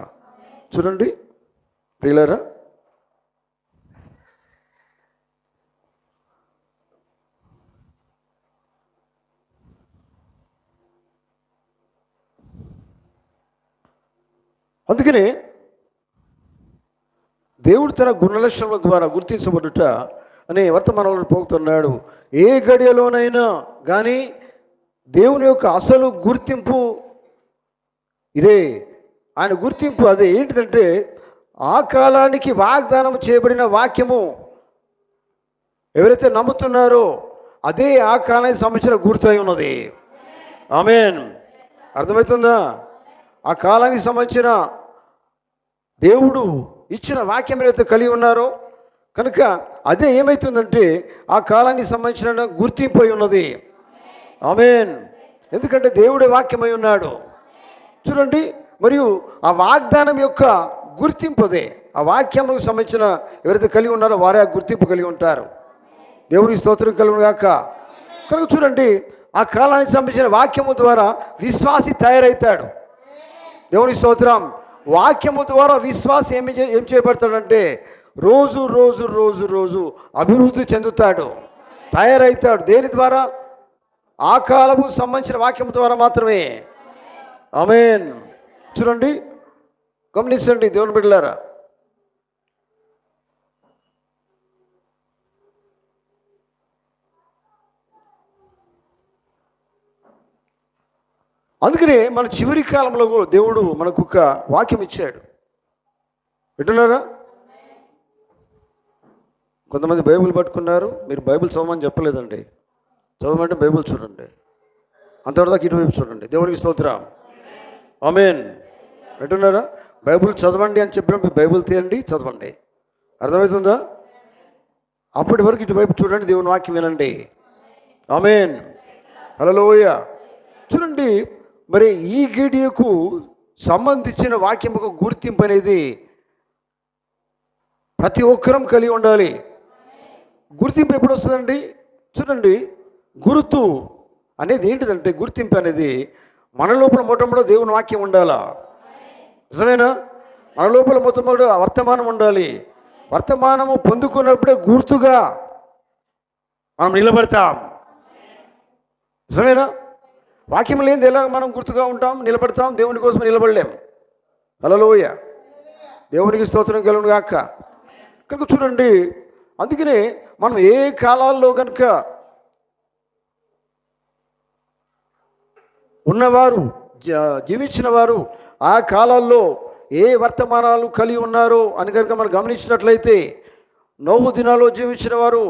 చూడండి ప్రియులారా, అందుకని దేవుడు తన గుణలక్షణాల ద్వారా గుర్తించబడుట అనే వర్తమానంలో పోతున్నాడు. ఏ గడియలోనైనా కానీ దేవుని యొక్క అసలు గుర్తింపు ఇదే ఆయన గుర్తింపు. అదే ఏంటిదంటే ఆ కాలానికి వాగ్దానం చేయబడిన వాక్యము ఎవరైతే నమ్ముతున్నారో అదే ఆ కాలానికి సంబంధించిన గుర్తు అయి ఉన్నది. ఆమేన్. అర్థమవుతుందా? ఆ కాలానికి సంబంధించిన దేవుడు ఇచ్చిన వాక్యం ఏదైతే కలిగి ఉన్నారో కనుక అదే ఏమవుతుందంటే ఆ కాలానికి సంబంధించిన గుర్తింపు అయి ఉన్నది. ఆమేన్. ఎందుకంటే దేవుడే వాక్యమై ఉన్నాడు. చూడండి, మరియు ఆ వాగ్దానం యొక్క గుర్తింపు అదే. ఆ వాక్యముకు సంబంధించిన ఎవరైతే కలిగి ఉన్నారో వారే ఆ గుర్తింపు కలిగి ఉంటారు. దేవుని స్తోత్రం కలుగును గాక. కనుక చూడండి, ఆ కాలానికి సంబంధించిన వాక్యము ద్వారా విశ్వాసి తయారవుతాడు. దేవుని స్తోత్రం. వాక్యము ద్వారా విశ్వాసి ఏం చేయబడతాడంటే రోజు రోజు రోజు రోజు అభివృద్ధి చెందుతాడు, తయారవుతాడు. దేని ద్వారా? ఆ కాలము సంబంధించిన వాక్యం ద్వారా మాత్రమే. ఆమేన్. చూడండి, గమనించండి దేవుని బిడ్డలారా. అందుకనే మన చివరి కాలంలో దేవుడు మనకు ఒక వాక్యం ఇచ్చాడు. వింటున్నారా? కొంతమంది బైబిల్ పట్టుకున్నారు. మీరు బైబిల్ చదవమని చెప్పలేదండి. చదవమంటే బైబిల్ చూడండి, అంతవరదాకా ఇటువైపు చూడండి. దేవునికి స్తోత్రం. ఆమేన్. వింటున్నారా? బైబిల్ చదవండి అని చెప్పినప్పుడు మీరు బైబిల్ తీయండి, చదవండి. అర్థమవుతుందా? అప్పటి వరకు ఇటువైపు చూడండి, దేవుని వాక్యం వినండి. ఆమేన్. హల్లెలూయా. చూడండి, మరి ఈ గడియకు సంబంధించిన వాక్యముకు గుర్తింపు అనేది ప్రతి ఒక్కరం కలిగి ఉండాలి. గుర్తింపు ఎప్పుడు వస్తుందండి? చూడండి, గుర్తు అనేది ఏంటిదంటే, గుర్తింపు అనేది మన లోపల మొట్టమొదటి దేవుని వాక్యం ఉండాలా? నిజమేనా? మన లోపల మొట్టమొదటి వర్తమానం ఉండాలి. వర్తమానము పొందుకున్నప్పుడే గుర్తుగా మనం నిలబడతాం. నిజమేనా? వాక్యం లేనిది ఎలా మనం గుర్తుగా ఉంటాం, నిలబడతాం? దేవుని కోసం నిలబడలేం. హల్లెలూయా. దేవునికి స్తోత్రం కలుగును గాక. కనుక చూడండి, అందుకనే మనం ఏ కాలాల్లో కనుక ఉన్నవారు, జీవించిన వారు ఆ కాలాల్లో ఏ వర్తమానాలు కలిగి ఉన్నారో అని కనుక మనం గమనించినట్లయితే, నోహు దినాల్లో జీవించిన వారు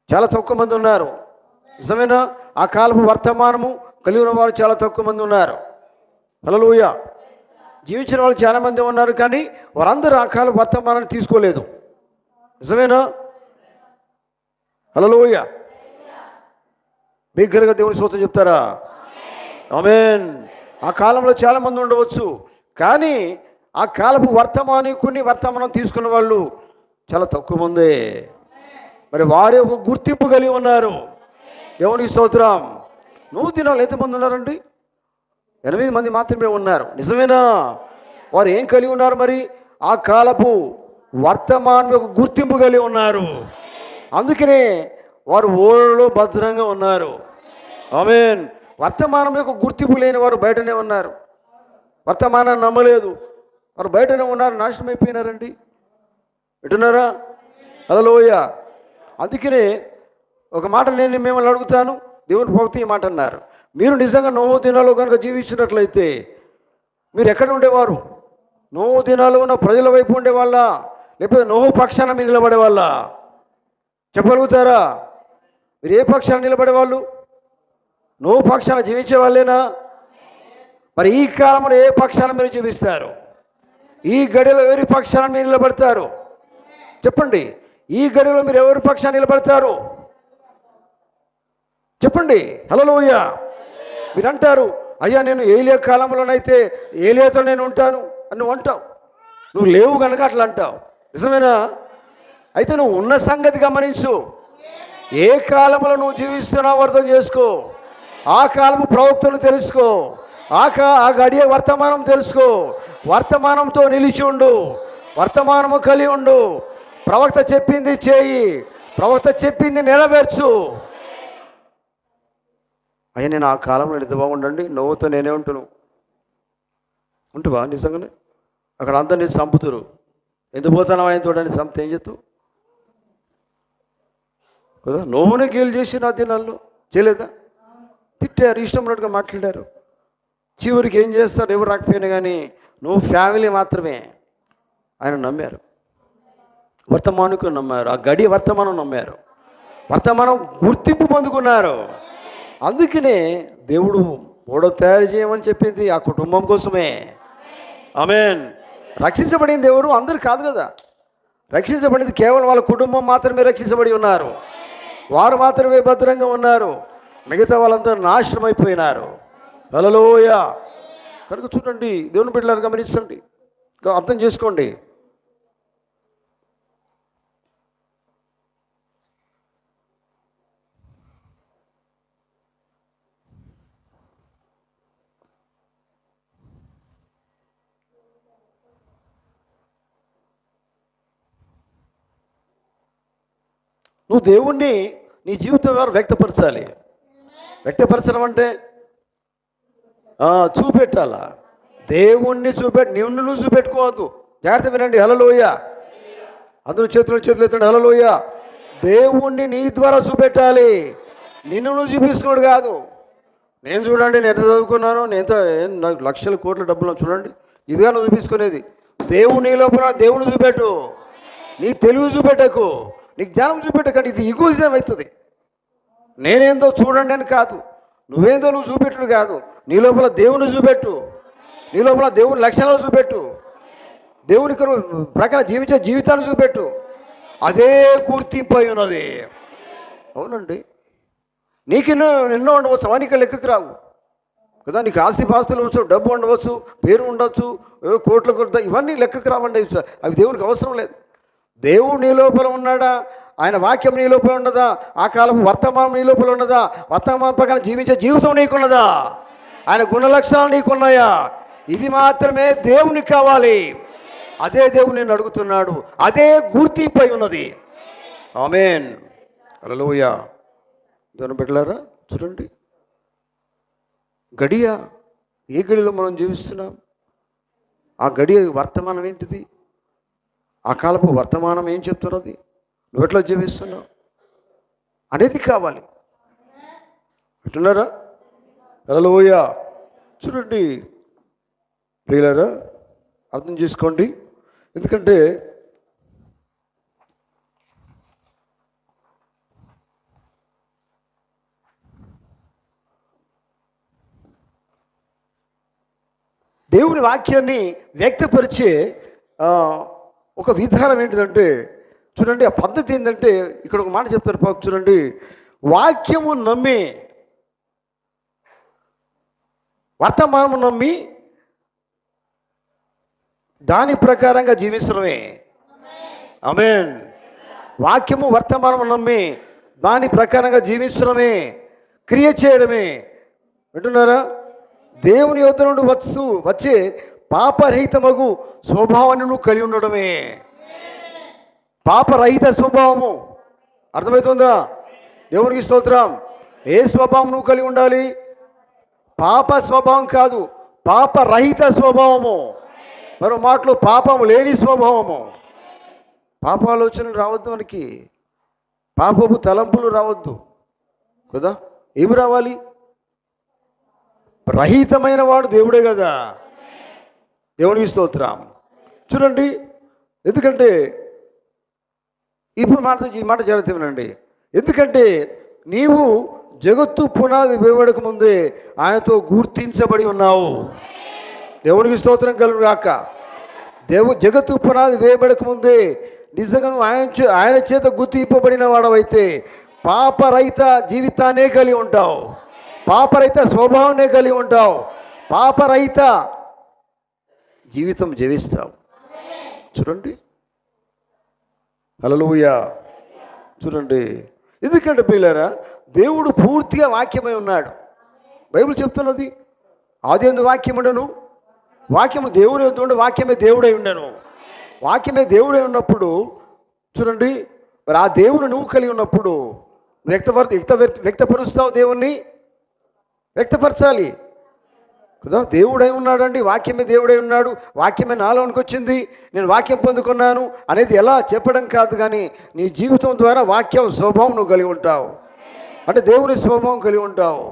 చాలా తక్కువ మంది ఉన్నారు. నిజమేనా? ఆ కాలపు వర్తమానము కలిగిన వారు చాలా తక్కువ మంది ఉన్నారు. హల్లెలూయా. జీవించిన వాళ్ళు చాలామంది ఉన్నారు, కానీ వారందరూ ఆ కాల వర్తమానాన్ని తీసుకోలేదు. నిజమేనా? హల్లెలూయా. బిగ్గరగా దేవుని స్తోత్రం చెప్తారా? ఆమేన్. ఆ కాలంలో చాలామంది ఉండవచ్చు, కానీ ఆ కాలపు వర్తమానం తీసుకున్న వాళ్ళు చాలా తక్కువ మందే. మరి వారే ఒక గుర్తింపు కలిగి ఉన్నారు. దేవునికి స్తోత్రం. 100 దినాలు ఎంతమంది ఉన్నారండి? 8 మంది మాత్రమే ఉన్నారు. నిజమేనా? వారు ఏం కలిగి ఉన్నారు? మరి ఆ కాలపు వర్తమానం యొక్క గుర్తింపు కలిగి ఉన్నారు. అందుకనే వారు ఓడలో భద్రంగా ఉన్నారు. ఆమేన్. వర్తమానం యొక్క గుర్తింపు లేని వారు బయటనే ఉన్నారు. వర్తమానాన్ని నమ్మలేదు, వారు బయటనే ఉన్నారు, నాశనం అయిపోయినారండి. వింటున్నారా? హల్లెలూయా. అందుకనే ఒక మాట నేను మిమ్మల్ని అడుగుతాను. దేవుని భక్తి ఈ మాట అన్నారు, మీరు నిజంగా నోహు దినాల్లో కనుక జీవించినట్లయితే మీరు ఎక్కడ ఉండేవారు? నోహు దినాల్లో ఉన్న ప్రజల వైపు ఉండేవాళ్ళ, లేకపోతే నోహు పక్షాన మీరు నిలబడేవాళ్ళ? చెప్పగలుగుతారా? మీరు ఏ పక్షాన నిలబడేవాళ్ళు? నోహు పక్షాన జీవించే వాళ్ళేనా? మరి ఈ కాలంలో ఏ పక్షాన మీరు జీవిస్తారు? ఈ గడిలో ఎవరి పక్షాన మీరు నిలబడతారు? చెప్పండి. ఈ గడిలో మీరు ఎవరి పక్షాన నిలబడతారు? చెప్పండి. హల్లెలూయా. మీరు అంటారు, అయ్యా నేను ఏలియా కాలంలోనైతే ఏలియాతో నేను ఉంటాను అని నువ్వు అంటావు. నువ్వు లేవు కనుక అట్లా అంటావు. నిజమేనా? అయితే నువ్వు ఉన్న సంగతి గమనించు. ఏ కాలంలో నువ్వు జీవిస్తున్నావు అర్థం చేసుకో. ఆ కాలము ప్రవక్తలు తెలుసుకో. ఆ గడియ వర్తమానం తెలుసుకో. వర్తమానంతో నిలిచి ఉండు, వర్తమానము కలిగి ఉండు. ప్రవక్త చెప్పింది చేయి, ప్రవక్త చెప్పింది నెరవేర్చు. అయ్యా నేను ఆ కాలంలో ఎంత బాగుండండి, నవ్వుతో నేనే ఉంటువా? నిజంగానే అక్కడ అంతా నేను చంపుతురు, ఎందుకు పోతాను ఆయన తోడని చంపితే ఏం చేస్తావు కదా? నోవునే గేలు చేసి నా దినాల్లో చేయలేదా? తిట్టారు, ఇష్టం ఉన్నట్టుగా మాట్లాడారు. చివరికి ఏం చేస్తారు? ఎవరు రాకపోయినా కానీ నువ్వు ఫ్యామిలీ మాత్రమే. ఆయన నమ్మారు, వర్తమానికు నమ్మారు, ఆ గడియ వర్తమానం నమ్మారు, వర్తమానం గుర్తింపు పొందుకున్నారు. అందుకనే దేవుడు ఓడ తయారు చేయమని చెప్పింది ఆ కుటుంబం కోసమే. ఆమేన్. రక్షించబడింది ఎవరు? అందరు కాదు కదా. రక్షించబడింది కేవలం వాళ్ళ కుటుంబం మాత్రమే రక్షించబడి ఉన్నారు. వారు మాత్రమే భద్రంగా ఉన్నారు. మిగతా వాళ్ళందరూ నాశనం అయిపోయినారు. హల్లెలూయా. కనుక చూడండి, దేవుని బిడ్డలారు గమనించండి, అర్థం చేసుకోండి. నువ్వు దేవుణ్ణి నీ జీవితం ద్వారా వ్యక్తపరచాలి. వ్యక్తపరచడం అంటే చూపెట్టాలా? దేవుణ్ణి నువ్వు చూపెట్టుకోవద్దు. జాగ్రత్త వినండి. హల్లెలూయా. అందరూ చేతులు ఎత్తండి. హల్లెలూయా. దేవుణ్ణి నీ ద్వారా చూపెట్టాలి, నిన్ను నువ్వు చూపించుకోడు కాదు. నేను చూడండి, నేను ఎంత చదువుకున్నాను, నాకు లక్షల కోట్ల డబ్బులు, చూడండి, ఇదిగా నువ్వు చూపించుకునేది. దేవుని లోపల దేవుని చూపెట్టు. నీ తెలుగు చూపెట్టకు, నీకు జ్ఞానం చూపెట్టకండి. ఇది ఈగోయిజం అవుతుంది. నేనేందో చూడండి అని కాదు, నువ్వేందో నువ్వు చూపెట్టుడు కాదు. నీ లోపల దేవుని చూపెట్టు, నీ లోపల దేవుని లక్షణాలు చూపెట్టు, దేవుని ప్రకారం జీవించే జీవితాన్ని చూపెట్టు. అదే గుర్తింపు అయి ఉన్నది. అవునండి. నీకు ఎన్నో ఉండవచ్చు, అవన్నీ లెక్కకు రావు కదా. నీకు పాస్తులు ఉండవచ్చు, డబ్బు ఉండవచ్చు, పేరు ఉండవచ్చు, కోట్ల కొద్ది, ఇవన్నీ లెక్కకు రావండి. అవి దేవునికి అవసరం లేదు. దేవుడు నీ లోపల ఉన్నాడా? ఆయన వాక్యం నీ లోపల ఉన్నదా? ఆ కాలం వర్తమానం నీ లోపల ఉన్నదా? వర్తమానం ప్రకారం జీవించే జీవితం నీకున్నదా? ఆయన గుణ లక్షణాలు నీకున్నాయా? ఇది మాత్రమే దేవునికి కావాలి. అదే దేవుడు నేను అడుగుతున్నాడు. అదే గుర్తింపై ఉన్నది. ఆమేన్. హల్లెలూయా. దేవుని బిడ్డలారా చూడండి, గడియ ఏ గడిలో మనం జీవిస్తున్నాం? ఆ గడియ వర్తమానం ఏంటిది? ఆ కాలపు వర్తమానం ఏం చెప్తున్నది? నువ్వు ఎట్లా జీవిస్తున్నావు అనేది కావాలి. అంటున్నారా? హల్లెలూయా. చూడండి ప్రియులారా, అర్థం చేసుకోండి. ఎందుకంటే దేవుని వాక్యాన్ని వ్యక్తపరిచే ఒక విధానం ఏంటిదంటే చూడండి, ఆ పద్ధతి ఏంటంటే ఇక్కడ ఒక మాట చెప్తారు. చూడండి, వాక్యము నమ్మి, వర్తమానము నమ్మి దాని ప్రకారంగా జీవించడమే. ఆమేన్. వాక్యము వర్తమానము నమ్మి దాని ప్రకారంగా జీవించడమే, క్రియ చేయడమే. వింటున్నారా? దేవుని యొద్ద నుండి వచ్చే పాపరహితమగు స్వభావాన్ని నువ్వు కలిగి ఉండడమే. పాపరహిత స్వభావము, అర్థమవుతుందా? దేవునికి స్తోత్రం. ఏ స్వభావం నువ్వు కలిగి ఉండాలి? పాప స్వభావం కాదు, పాపరహిత స్వభావము. మరో మాటలో పాపము లేని స్వభావము. పాప ఆలోచనలు రావద్దు మనకి, పాపపు తలంపులు రావద్దు కదా. ఏమి రావాలి? రహితమైన వాడు దేవుడే కదా. దేవునికి స్తోత్రం. చూడండి, ఎందుకంటే ఇప్పుడు ఈ మాట జరుగుతుందండి. ఎందుకంటే నీవు జగత్తు పునాది వేయబడక ముందే ఆయనతో గుర్తించబడి ఉన్నావు. దేవునికి స్తోత్రం కలుగుగాక. జగత్తు పునాది వేయబడక ముందే నిజంగా ఆయన చేత గుర్తింపబడిన వాడవైతే పాపరహిత జీవితాన్నే కలిగి ఉంటావు, పాపరహిత స్వభావాన్నే కలిగి ఉంటావు, పాపరహిత జీవితం జీవిస్తావు. చూడండి, హల్లెలూయా. చూడండి, ఎందుకంటే పిల్లరా, దేవుడు పూర్తిగా వాక్యమై ఉన్నాడు. బైబిల్ చెప్తున్నది, ఆదియందు వాక్యం ఉండను, వాక్యము దేవుడే ఉండు, వాక్యమే దేవుడై ఉండను. వాక్యమే దేవుడై ఉన్నప్పుడు చూడండి, మరి ఆ దేవుని నువ్వు కలిగి ఉన్నప్పుడు వ్యక్తపరుస్తావు. దేవుణ్ణి వ్యక్తపరచాలి కదా. దేవుడై ఉన్నాడండి, వాక్యమే దేవుడై ఉన్నాడు, వాక్యమే నాలోనికి వచ్చింది, నేను వాక్యం పొందుకున్నాను అనేది ఎలా చెప్పడం కాదు, కానీ నీ జీవితం ద్వారా వాక్యం స్వభావం నువ్వు కలిగి ఉంటావు. అంటే దేవుని స్వభావం కలిగి ఉంటావు.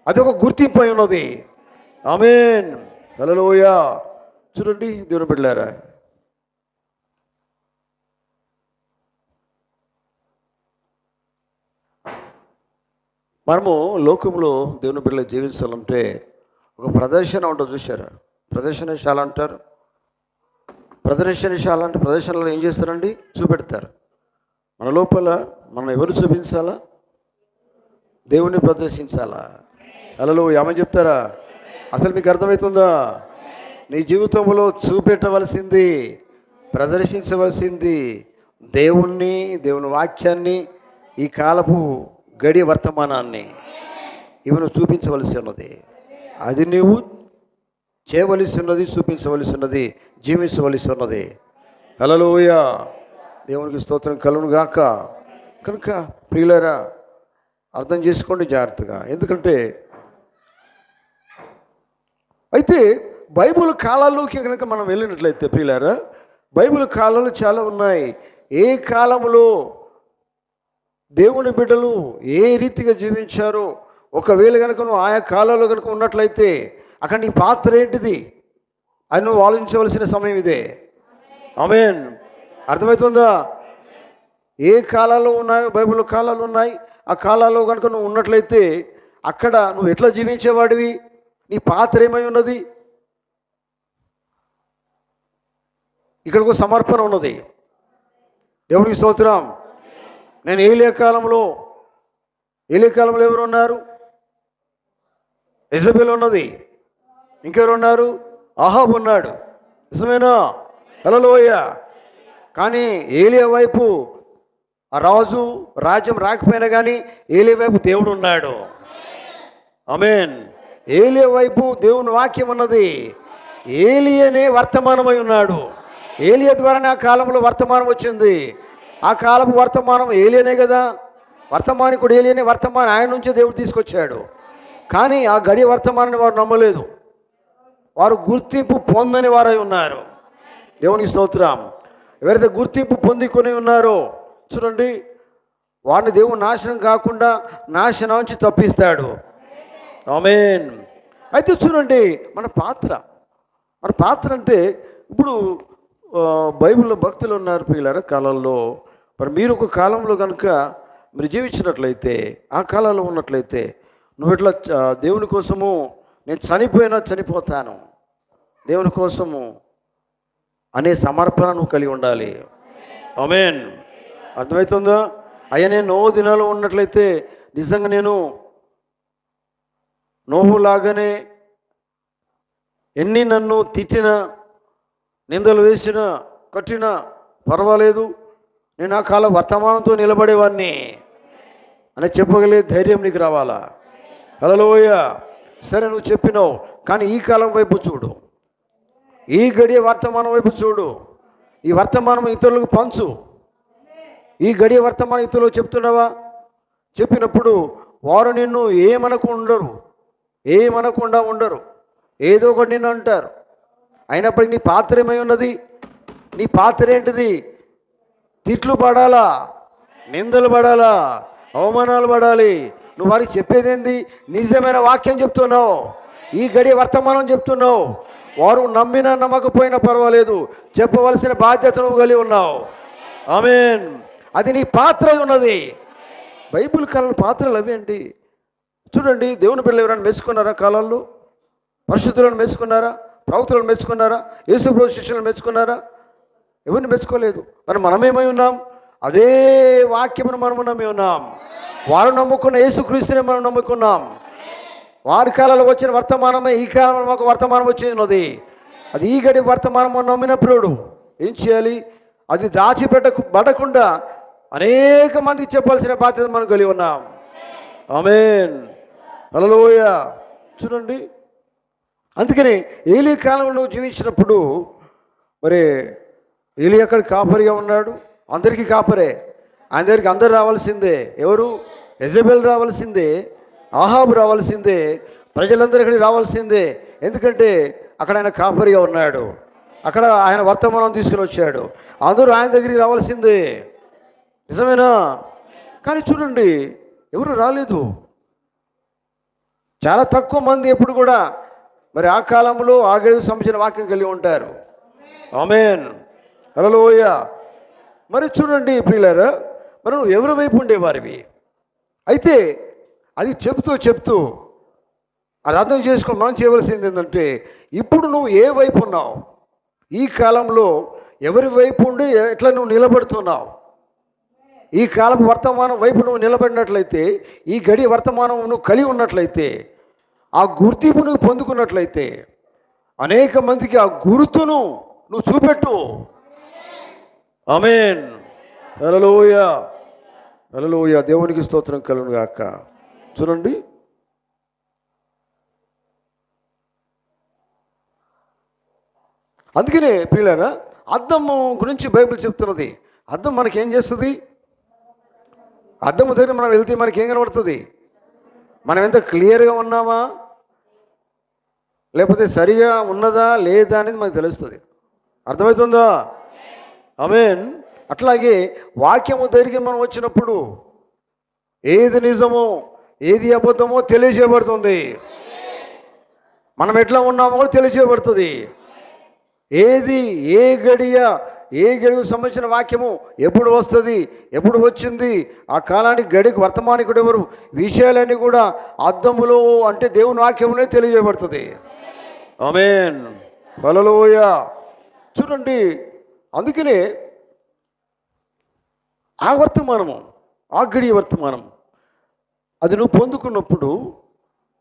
అది ఒక గుర్తింపు అయి ఉన్నది. ఆమేన్. హల్లెలూయా. చూడండి దేవుని బిడ్డలారా, మనము లోకంలో దేవుని బిడ్డలు జీవించాలంటే ఒక ప్రదర్శన ఉంటుంది, చూశారా? ప్రదర్శనశాల అంటారు. ప్రదర్శనశాల అంటే ప్రదర్శనలో ఏం చేస్తారండి? చూపెడతారు. మన లోపల మనం ఎవరు చూపించాలా? దేవుని ప్రదర్శించాలా? హల్లెలూయా. ఆమె చెప్తారా? అసలు మీకు అర్థమవుతుందా? నీ జీవితంలో చూపెట్టవలసింది, ప్రదర్శించవలసింది దేవుణ్ణి, దేవుని వాక్యాన్ని, ఈ కాలపు గడి వర్తమానాన్ని ఇవి నువ్వు చూపించవలసి ఉన్నది. అది నీవు చేయవలసి ఉన్నది, చూపించవలసి ఉన్నది, జీవించవలసి ఉన్నది. హల్లెలూయా. దేవునికి స్తోత్రం కలుగును గాక. కనుక ప్రియులారా, అర్థం చేసుకోండి జాగ్రత్తగా. ఎందుకంటే అయితే బైబిల్ కాలాల్లోకి కనుక మనం వెళ్ళినట్లయితే ప్రియులారా, బైబిల్ కాలాలు చాలా ఉన్నాయి. ఏ కాలంలో దేవుని బిడ్డలు ఏ రీతిగా జీవించారో, ఒకవేళ కనుక నువ్వు ఆయా కాలంలో కనుక ఉన్నట్లయితే అక్కడ నీ పాత్ర ఏంటిది అని నువ్వు ఆలోచించవలసిన సమయం ఇదే. ఆమేన్. అర్థమవుతుందా? ఏ కాలాల్లో ఉన్నాయో బైబిల్ కాలాలు ఉన్నాయి. ఆ కాలాల్లో కనుక నువ్వు ఉన్నట్లయితే అక్కడ నువ్వు ఎట్లా జీవించేవాడివి? నీ పాత్ర ఏమై ఉన్నది? ఇక్కడ ఒక సమర్పణ ఉన్నది. దేవునికి స్తోత్రం. నేను ఏలియా కాలంలో ఎవరు ఉన్నారు? యెజబెల్ ఉన్నది. ఇంకెవరు ఉన్నారు? అహాబ్ ఉన్నాడు. నిజమేనా? హల్లెలూయా. కానీ ఏలియా వైపు ఆ రాజ్యం రాకపోయినా కానీ ఏలియా వైపు దేవుడు ఉన్నాడు. ఆమేన్. ఏలియా వైపు దేవుని వాక్యం ఉన్నది. ఏలియానే వర్తమానమై ఉన్నాడు. ఏలియా ద్వారానే ఆ కాలంలో వర్తమానం వచ్చింది. ఆ కాలపు వర్తమానం ఏలియానే కదా. వర్తమానికుడు ఏలియానే. వర్తమానం ఆయన నుంచే దేవుడు తీసుకొచ్చాడు. కానీ ఆ గడియ వర్తమానాన్ని వారు నమ్మలేదు. వారు గుర్తింపు పొందని వారై ఉన్నారు. దేవునికి స్తోత్రం. ఎవరైతే గుర్తింపు పొందుకొని ఉన్నారో చూడండి, వారిని దేవుడు నాశనం కాకుండా నాశనం నుంచి తప్పిస్తాడు. ఆమేన్. అయితే చూడండి, మన పాత్ర అంటే ఇప్పుడు బైబిల్లో భక్తులు ఉన్నారు ప్రియులారా కాలంలో. మరి మీరు ఒక కాలంలో కనుక మీరు జీవించినట్లయితే, ఆ కాలంలో ఉన్నట్లయితే, నువ్వు ఇట్లా దేవుని కోసము నేను చనిపోయినా చనిపోతాను దేవుని కోసము అనే సమర్పణ నువ్వు కలిగి ఉండాలి. ఆమేన్. అర్థమవుతుందా? అయ్యా, నేను నోవు దినాలు ఉన్నట్లయితే నిజంగా నేను నోవులాగానే ఎన్ని నన్ను తిట్టినా, నిందలు వేసినా, కట్టినా పర్వాలేదు, నేను ఆ కాల వర్తమానంతో నిలబడేవాడిని అని చెప్పగలిగే ధైర్యం నీకు రావాలా? హల్లెలూయా. సరే, నువ్వు చెప్పినావు, కానీ ఈ కాలం వైపు చూడు, ఈ గడియ వర్తమానం వైపు చూడు. ఈ వర్తమానం ఇతరులకు పంచు. ఈ గడియ వర్తమానం ఇతరులకు చెప్తున్నావా? చెప్పినప్పుడు వారు నిన్ను ఏమనకుండా ఉండరు. ఏదో ఒకటి నిన్ను అంటారు. అయినప్పటికీ నీ పాత్ర ఏమై ఉన్నది? నీ పాత్ర ఏంటిది? తిట్లు పడాలా, నిందలు పడాలా, అవమానాలు పడాలి. నువ్వు వారికి చెప్పేదేంది? నిజమైన వాక్యం చెప్తున్నావు, ఈ గడియ వర్తమానం చెప్తున్నావు. వారు నమ్మినా నమ్మకపోయినా పర్వాలేదు, చెప్పవలసిన బాధ్యత నువ్వు కలిగి ఉన్నావు. ఆమేన్. అది నీ పాత్ర ఉన్నది. బైబిల్ కాలంలో పాత్రలు అవి అండి. చూడండి, దేవుని బిడ్డలు ఎవరైనా మెచ్చుకున్నారా? కాలాల్లో పరిశుద్ధులను మెచ్చుకున్నారా? ప్రవక్తలను మెచ్చుకున్నారా? యేసుప్రభు శిష్యులను మెచ్చుకున్నారా? ఎవరిని మెచ్చుకోలేదు. మరి మనమేమై ఉన్నాం? అదే వాక్యమును మనము నమ్మి ఉన్నాం. వారు నమ్ముకున్న యేసుక్రీస్తునే మనం నమ్ముకున్నాం. వారి కాలంలో వచ్చిన వర్తమానమే ఈ కాలంలో మాకు వర్తమానం వచ్చినది. అది ఈ గడి వర్తమానం నమ్మినప్పుడు ఏం చేయాలి? అది దాచిపెట్టకుండా అనేక మందికి చెప్పాల్సిన బాధ్యత మనం కలిగి ఉన్నాం. ఆమేన్. హల్లెలూయా. చూడండి, అందుకని ఏలియా కాలంలో నువ్వు జీవించినప్పుడు మరి ఏలియా అక్కడ కాపరిగా ఉన్నాడు. అందరికీ కాపరే. ఆయన దగ్గరికి అందరు రావాల్సిందే. ఎవరు? యెజబెల్ రావాల్సిందే, అహాబు రావాల్సిందే, ప్రజలందరికీ రావాల్సిందే. ఎందుకంటే అక్కడ ఆయన కాపరిగా ఉన్నాడు. అక్కడ ఆయన వర్తమానం తీసుకుని వచ్చాడు. అందరూ ఆయన దగ్గరికి రావాల్సిందే. నిజమేనా? కానీ చూడండి, ఎవరు రాలేదు. చాలా తక్కువ మంది ఎప్పుడు కూడా మరి ఆ కాలంలో ఆ గడికి సంబంధించిన వాక్యం కలిగి ఉంటారు. ఆమేన్, హల్లెలూయా. మరి చూడండి ప్రియులారా, మరి నువ్వు ఎవరి వైపు ఉండేవారివి? అయితే అది చెప్తూ అది అర్థం చేసుకుని మనం చేయవలసింది ఏంటంటే, ఇప్పుడు నువ్వు ఏ వైపు ఉన్నావు, ఈ కాలంలో ఎవరి వైపు ఉండి ఎట్లా నువ్వు నిలబడుతున్నావు? ఈ కాలపు వర్తమానం వైపు నువ్వు నిలబడినట్లయితే, ఈ గడి వర్తమానం నువ్వు కలిగి ఉన్నట్లయితే, ఆ గుర్తింపు నువ్వు పొందుకున్నట్లయితే, అనేక మందికి ఆ గుర్తును నువ్వు చూపెట్టు. ఆమేన్, హల్లెలూయా, హల్లెలూయా. దేవునికి స్తోత్రం కలుగును గాక. చూడండి, అందుకనే ప్రియులారా, అద్దము గురించి బైబిల్ చెప్తున్నది. అద్దం మనకేం చేస్తుంది? అద్దము దగ్గర మనం వెళ్తే మనకేం కనబడుతుంది? మనం ఎంత క్లియర్గా ఉన్నామా, లేకపోతే సరిగా ఉన్నదా లేదా అనేది మనకు తెలుస్తుంది. అర్థమవుతుందా? ఆమేన్. అట్లాగే వాక్యము దగ్గరికి మనం వచ్చినప్పుడు ఏది నిజమో ఏది అబద్ధమో తెలియజేయబడుతుంది. మనం ఎట్లా ఉన్నామో కూడా తెలియజేయబడుతుంది. ఏది ఏ గడికి సంబంధించిన వాక్యము ఎప్పుడు వస్తుంది, ఎప్పుడు వచ్చింది, ఆ కాలానికి గడికి వర్తమానికుడు ఎవరు, విషయాలన్నీ కూడా అద్దములో అంటే దేవుని వాక్యమునే తెలియజేయబడుతుంది. ఆమేన్, హల్లెలూయా. చూడండి, అందుకనే ఆ వర్తమానము, ఆ గడి వర్తమానం అది నువ్వు పొందుకున్నప్పుడు,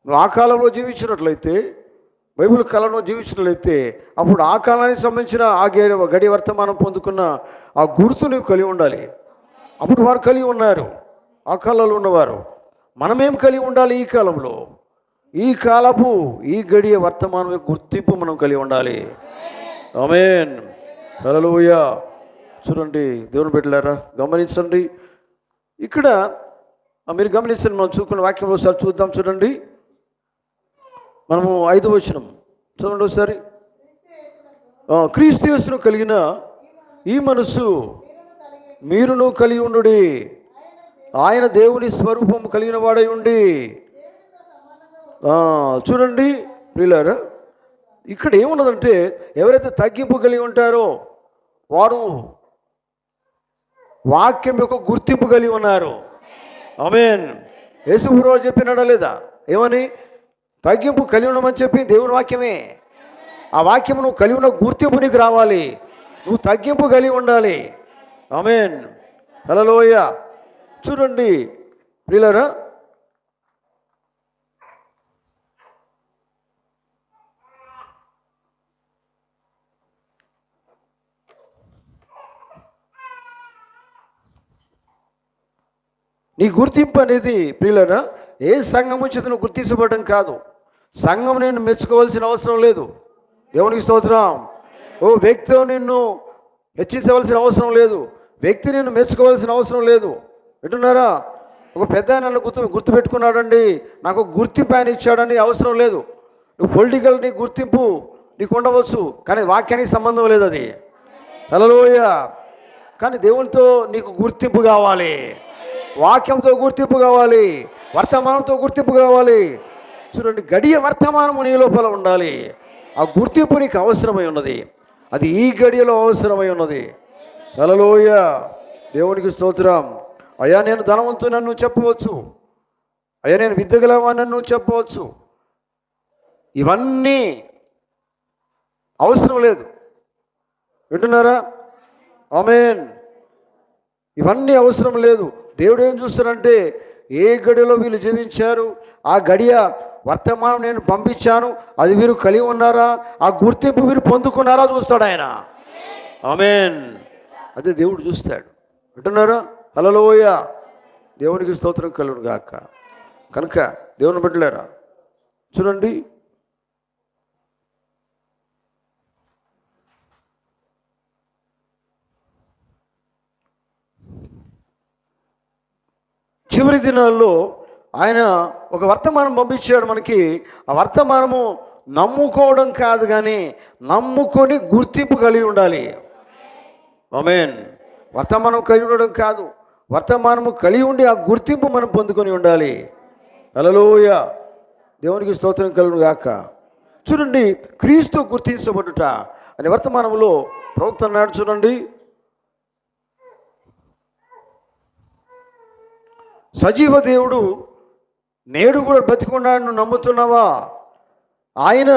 నువ్వు ఆ కాలంలో జీవించినట్లయితే, బైబిల్ కాలంలో జీవించినట్లయితే, అప్పుడు ఆ కాలానికి సంబంధించిన ఆ గడి వర్తమానం పొందుకున్న ఆ గుర్తు నువ్వు కలిగి ఉండాలి. అప్పుడు వారు కలిగి ఉన్నారు, ఆ కాలంలో ఉన్నవారు. మనమేం కలిగి ఉండాలి? ఈ కాలంలో ఈ కాలపు ఈ గడియ వర్తమానం గుర్తింపు మనం కలిగి ఉండాలి. ఆమేన్, హల్లెలూయా. చూడండి దేవుని బిడ్డలారా, గమనించండి. ఇక్కడ మీరు గమనించండి, మనం చూసుకున్న వాక్యంలో ఒకసారి చూద్దాం. చూడండి, మనము 5వ వచనం చూడండి ఒకసారి. క్రీస్తు యేసును కలిగిన ఈ మనస్సు మీరును కలిగి ఉండుడి, ఆయన దేవుని స్వరూపం కలిగిన వాడై ఉండి. చూడండి ప్రియులారా, ఇక్కడ ఏమున్నదంటే, ఎవరైతే తగ్గింపు కలిగి ఉంటారో వారు వాక్యం యొక్క గుర్తింపు కలిగి ఉన్నారు. ఆమేన్. యేసు ప్రభువు చెప్పినాడా లేదా? ఏమని? తగ్గింపు కలిగి ఉండమని చెప్పి దేవుని వాక్యమే. ఆ వాక్యం నువ్వు కలిగి ఉన్న గుర్తింపు నీకు రావాలి. నువ్వు తగ్గింపు కలిగి ఉండాలి. ఆమేన్, హల్లెలూయా. చూడండి ప్రియులారా, నీ గుర్తింపు అనేది ప్రియులారా, ఏ సంఘము చేత నువ్వు గుర్తించబడడం కాదు. సంఘం నేను మెచ్చుకోవాల్సిన అవసరం లేదు. దేవునికి స్తోత్రం. ఓ వ్యక్తితో నిన్ను హెచ్చించవలసిన అవసరం లేదు. వ్యక్తి నిన్ను మెచ్చుకోవాల్సిన అవసరం లేదు. వింటున్నారా? ఒక పెద్ద నన్ను గుర్తుపెట్టుకున్నాడండి, నాకు గుర్తింపు ఆయన ఇచ్చాడని అవసరం లేదు. నువ్వు పొలిటికల్ నీ గుర్తింపు నీకు ఉండవచ్చు, కానీ వాక్యానికి సంబంధం లేదు అది. హల్లెలూయా. కానీ దేవునితో నీకు గుర్తింపు కావాలి, వాక్యంతో గుర్తింపు కావాలి, వర్తమానంతో గుర్తింపు కావాలి. చూడండి, గడియ వర్తమానము నీ లోపల ఉండాలి. ఆ గుర్తింపు నీకు అవసరమై ఉన్నది. అది ఈ గడియలో అవసరమై ఉన్నది. హల్లెలూయా, దేవునికి స్తోత్రం. అయ్యా నేను ధనవంతునని నువ్వు చెప్పవచ్చు, అయ్యా నేను విద్యగలవానని నువ్వు చెప్పవచ్చు. ఇవన్నీ అవసరం లేదు. వింటున్నారా? ఆమేన్. ఇవన్నీ అవసరం లేదు. దేవుడు ఏం చూస్తారంటే, ఏ గడిలో వీళ్ళు జీవించారు, ఆ గడియ వర్తమానం నేను పంపించాను, అది వీరు కలిగి ఉన్నారా, ఆ గుర్తింపు వీరు పొందుకున్నారా చూస్తాడు ఆయన. ఆమేన్. అదే దేవుడు చూస్తాడు. వింటున్నారా? హల్లెలూయా, దేవునికి స్తోత్రం కలుగును గాక. కనుక దేవుని బిడ్డలారా, చూడండి, చివరి దినాల్లో ఆయన ఒక వర్తమానం పంపించాడు మనకి. ఆ వర్తమానము నమ్ముకోవడం కాదు, కానీ నమ్ముకొని గుర్తింపు కలిగి ఉండాలి. ఆమేన్. వర్తమానం కలిగి ఉండడం కాదు, వర్తమానము కలిగి ఉండి ఆ గుర్తింపు మనం పొందుకొని ఉండాలి. హల్లెలూయా, దేవునికి స్తోత్రం కలుగును గాక. చూడండి, క్రీస్తు గుర్తించబడుట అనే వర్తమానంలో ప్రవక్త అన్నాడు. చూడండి, సజీవ దేవుడు నేడు కూడా బతికున్నాడు, నువ్వు నమ్ముతున్నావా? ఆయన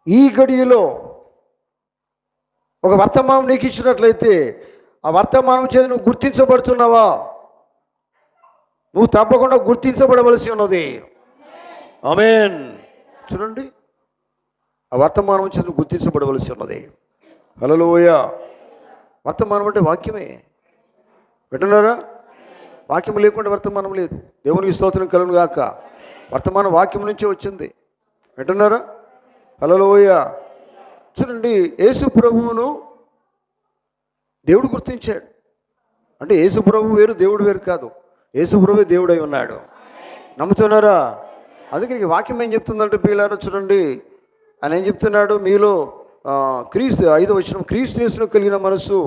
ఈ గడియలో ఒక వర్తమానం నీకు ఇచ్చినట్లయితే ఆ వర్తమానం చేత నువ్వు గుర్తించబడుతున్నావా? నువ్వు తప్పకుండా గుర్తించబడవలసి ఉన్నది. ఆమేన్. చూడండి, ఆ వర్తమానం చేత నువ్వు గుర్తించబడవలసి ఉన్నది. హల్లెలూయా. వర్తమానం అంటే వాక్యమే. వింటున్నారా? వాక్యం లేకుండా వర్తమానం లేదు. దేవునికి స్తోత్రం కలుగును గాక. వర్తమానం వాక్యం నుంచే వచ్చింది. వింటున్నారా? హల్లెలూయా. చూడండి, యేసు ప్రభువును దేవుడు గుర్తించాడు. అంటే యేసు ప్రభువు వేరు, దేవుడు వేరు కాదు. యేసు ప్రభువే దేవుడై ఉన్నాడు. నమ్ముతున్నారా? అందుకని వాక్యం ఏం చెప్తుందంటే పిల్లారా, చూడండి, ఆయన ఏం చెప్తున్నాడు? మీలో క్రీస్తు 5వ వచనం, క్రీస్తు యేసును కలిగిన మనస్సు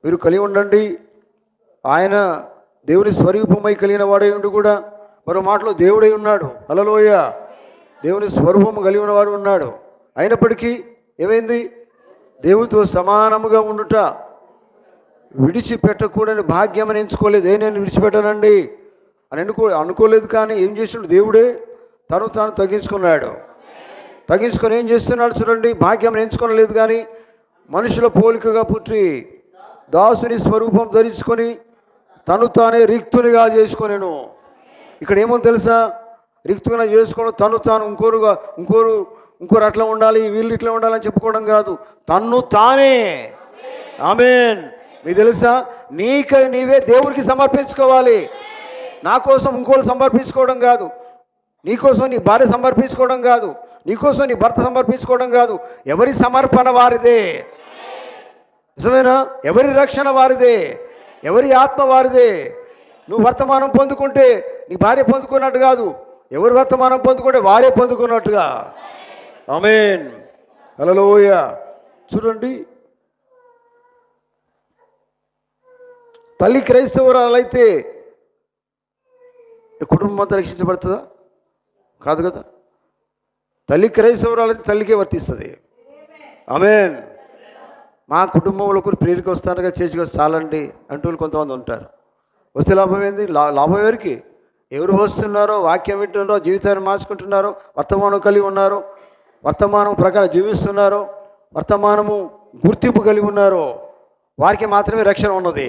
మీరు కలిగి ఉండండి. ఆయన దేవుని స్వరూపమై కలిగిన వాడై ఉండి కూడా మరో మాటలో దేవుడై ఉన్నాడు. హల్లెలూయా. దేవుని స్వరూపము కలిగిన వాడు ఉన్నాడు. అయినప్పటికీ ఏమైంది? దేవునితో సమానముగా ఉండుట విడిచిపెట్టకూడని భాగ్యం అని ఎంచుకోలేదు. నేను విడిచిపెట్టానండి అని అనుకోలేదు. కానీ ఏం చేసినాడు? దేవుడే తాను తగ్గించుకున్నాడు. తగ్గించుకొని ఏం చేస్తున్నాడు? చూడండి, భాగ్యం ఎంచుకోలేదు కానీ మనుషుల పోలికగా పుట్టి దాసుని స్వరూపం ధరించుకొని తను తానే రిక్తునిగా చేసుకొనెను. ఇక్కడ ఏమో తెలుసా? రిక్తునిగా చేసుకోవడం, తాను ఇంకోరు అట్లా ఉండాలి, వీళ్ళు ఇట్లా ఉండాలని చెప్పుకోవడం కాదు. తన్ను తానే. ఆమేన్. మీకు తెలుసా? నీవే దేవుడికి సమర్పించుకోవాలి. నా కోసం ఇంకోరు సమర్పించుకోవడం కాదు. నీకోసం నీ భార్య సమర్పించుకోవడం కాదు. నీకోసం నీ భర్త సమర్పించుకోవడం కాదు. ఎవరి సమర్పణ వారిదే. నిజమేనా? ఎవరి రక్షణ వారిదే, ఎవరి ఆత్మ వారిదే. నువ్వు వర్తమానం పొందుకుంటే నీ భార్య పొందుకున్నట్టు కాదు. ఎవరి వర్తమానం పొందుకుంటే వారే పొందుకున్నట్టుగా. ఆమేన్. హల్లెలూయా. చూడండి, తల్లి క్రైస్తవురాలైతే కుటుంబం అంతా రక్షించబడుతుందా? కాదు కదా. తల్లి క్రైస్తవురాలైతే తల్లికే వర్తిస్తుంది. ఆమేన్. మా కుటుంబంలో ఒకరు ప్రేరికి వస్తానుగా చేర్చికి వస్తే చాలండి అంటూ కొంతమంది ఉంటారు. వస్తే లాభం ఏంది? లాభం ఎవరికి? ఎవరు వస్తున్నారో, వాక్యం వింటున్నారో, జీవితాన్ని మార్చుకుంటున్నారో, వర్తమానం కలిగి ఉన్నారో, వర్తమానం ప్రకారం జీవిస్తున్నారో, వర్తమానము గుర్తింపు కలిగి ఉన్నారో వారికి మాత్రమే రక్షణ ఉన్నది.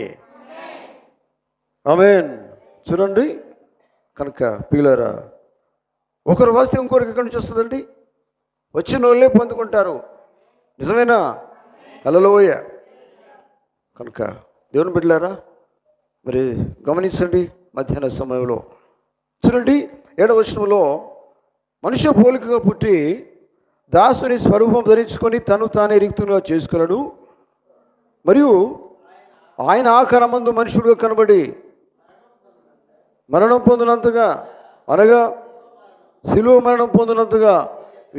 ఆమేన్. చూడండి, కనుక పిల్లరా, ఒకరు వస్తే ఇంకొకరికి ఎక్కడి నుంచి వస్తుందండి? వచ్చిన వాళ్ళే పొందుకుంటారు. నిజమేనా? హల్లెలూయా. కనుక దేవుని బిడ్డలారా, మరి గమనించండి. మధ్యాహ్న సమయంలో చూడండి, 7వ వచనంలో మనుష్య పోలికగా పుట్టి దాసుని స్వరూపం ధరించుకొని తను తానే రిక్తునిగా చేసుకున్నాడు. మరియు ఆయన ఆకారమందు మనుషుడుగా కనబడి మరణం పొందినంతగా, అనగా శిలువ మరణం పొందినంతగా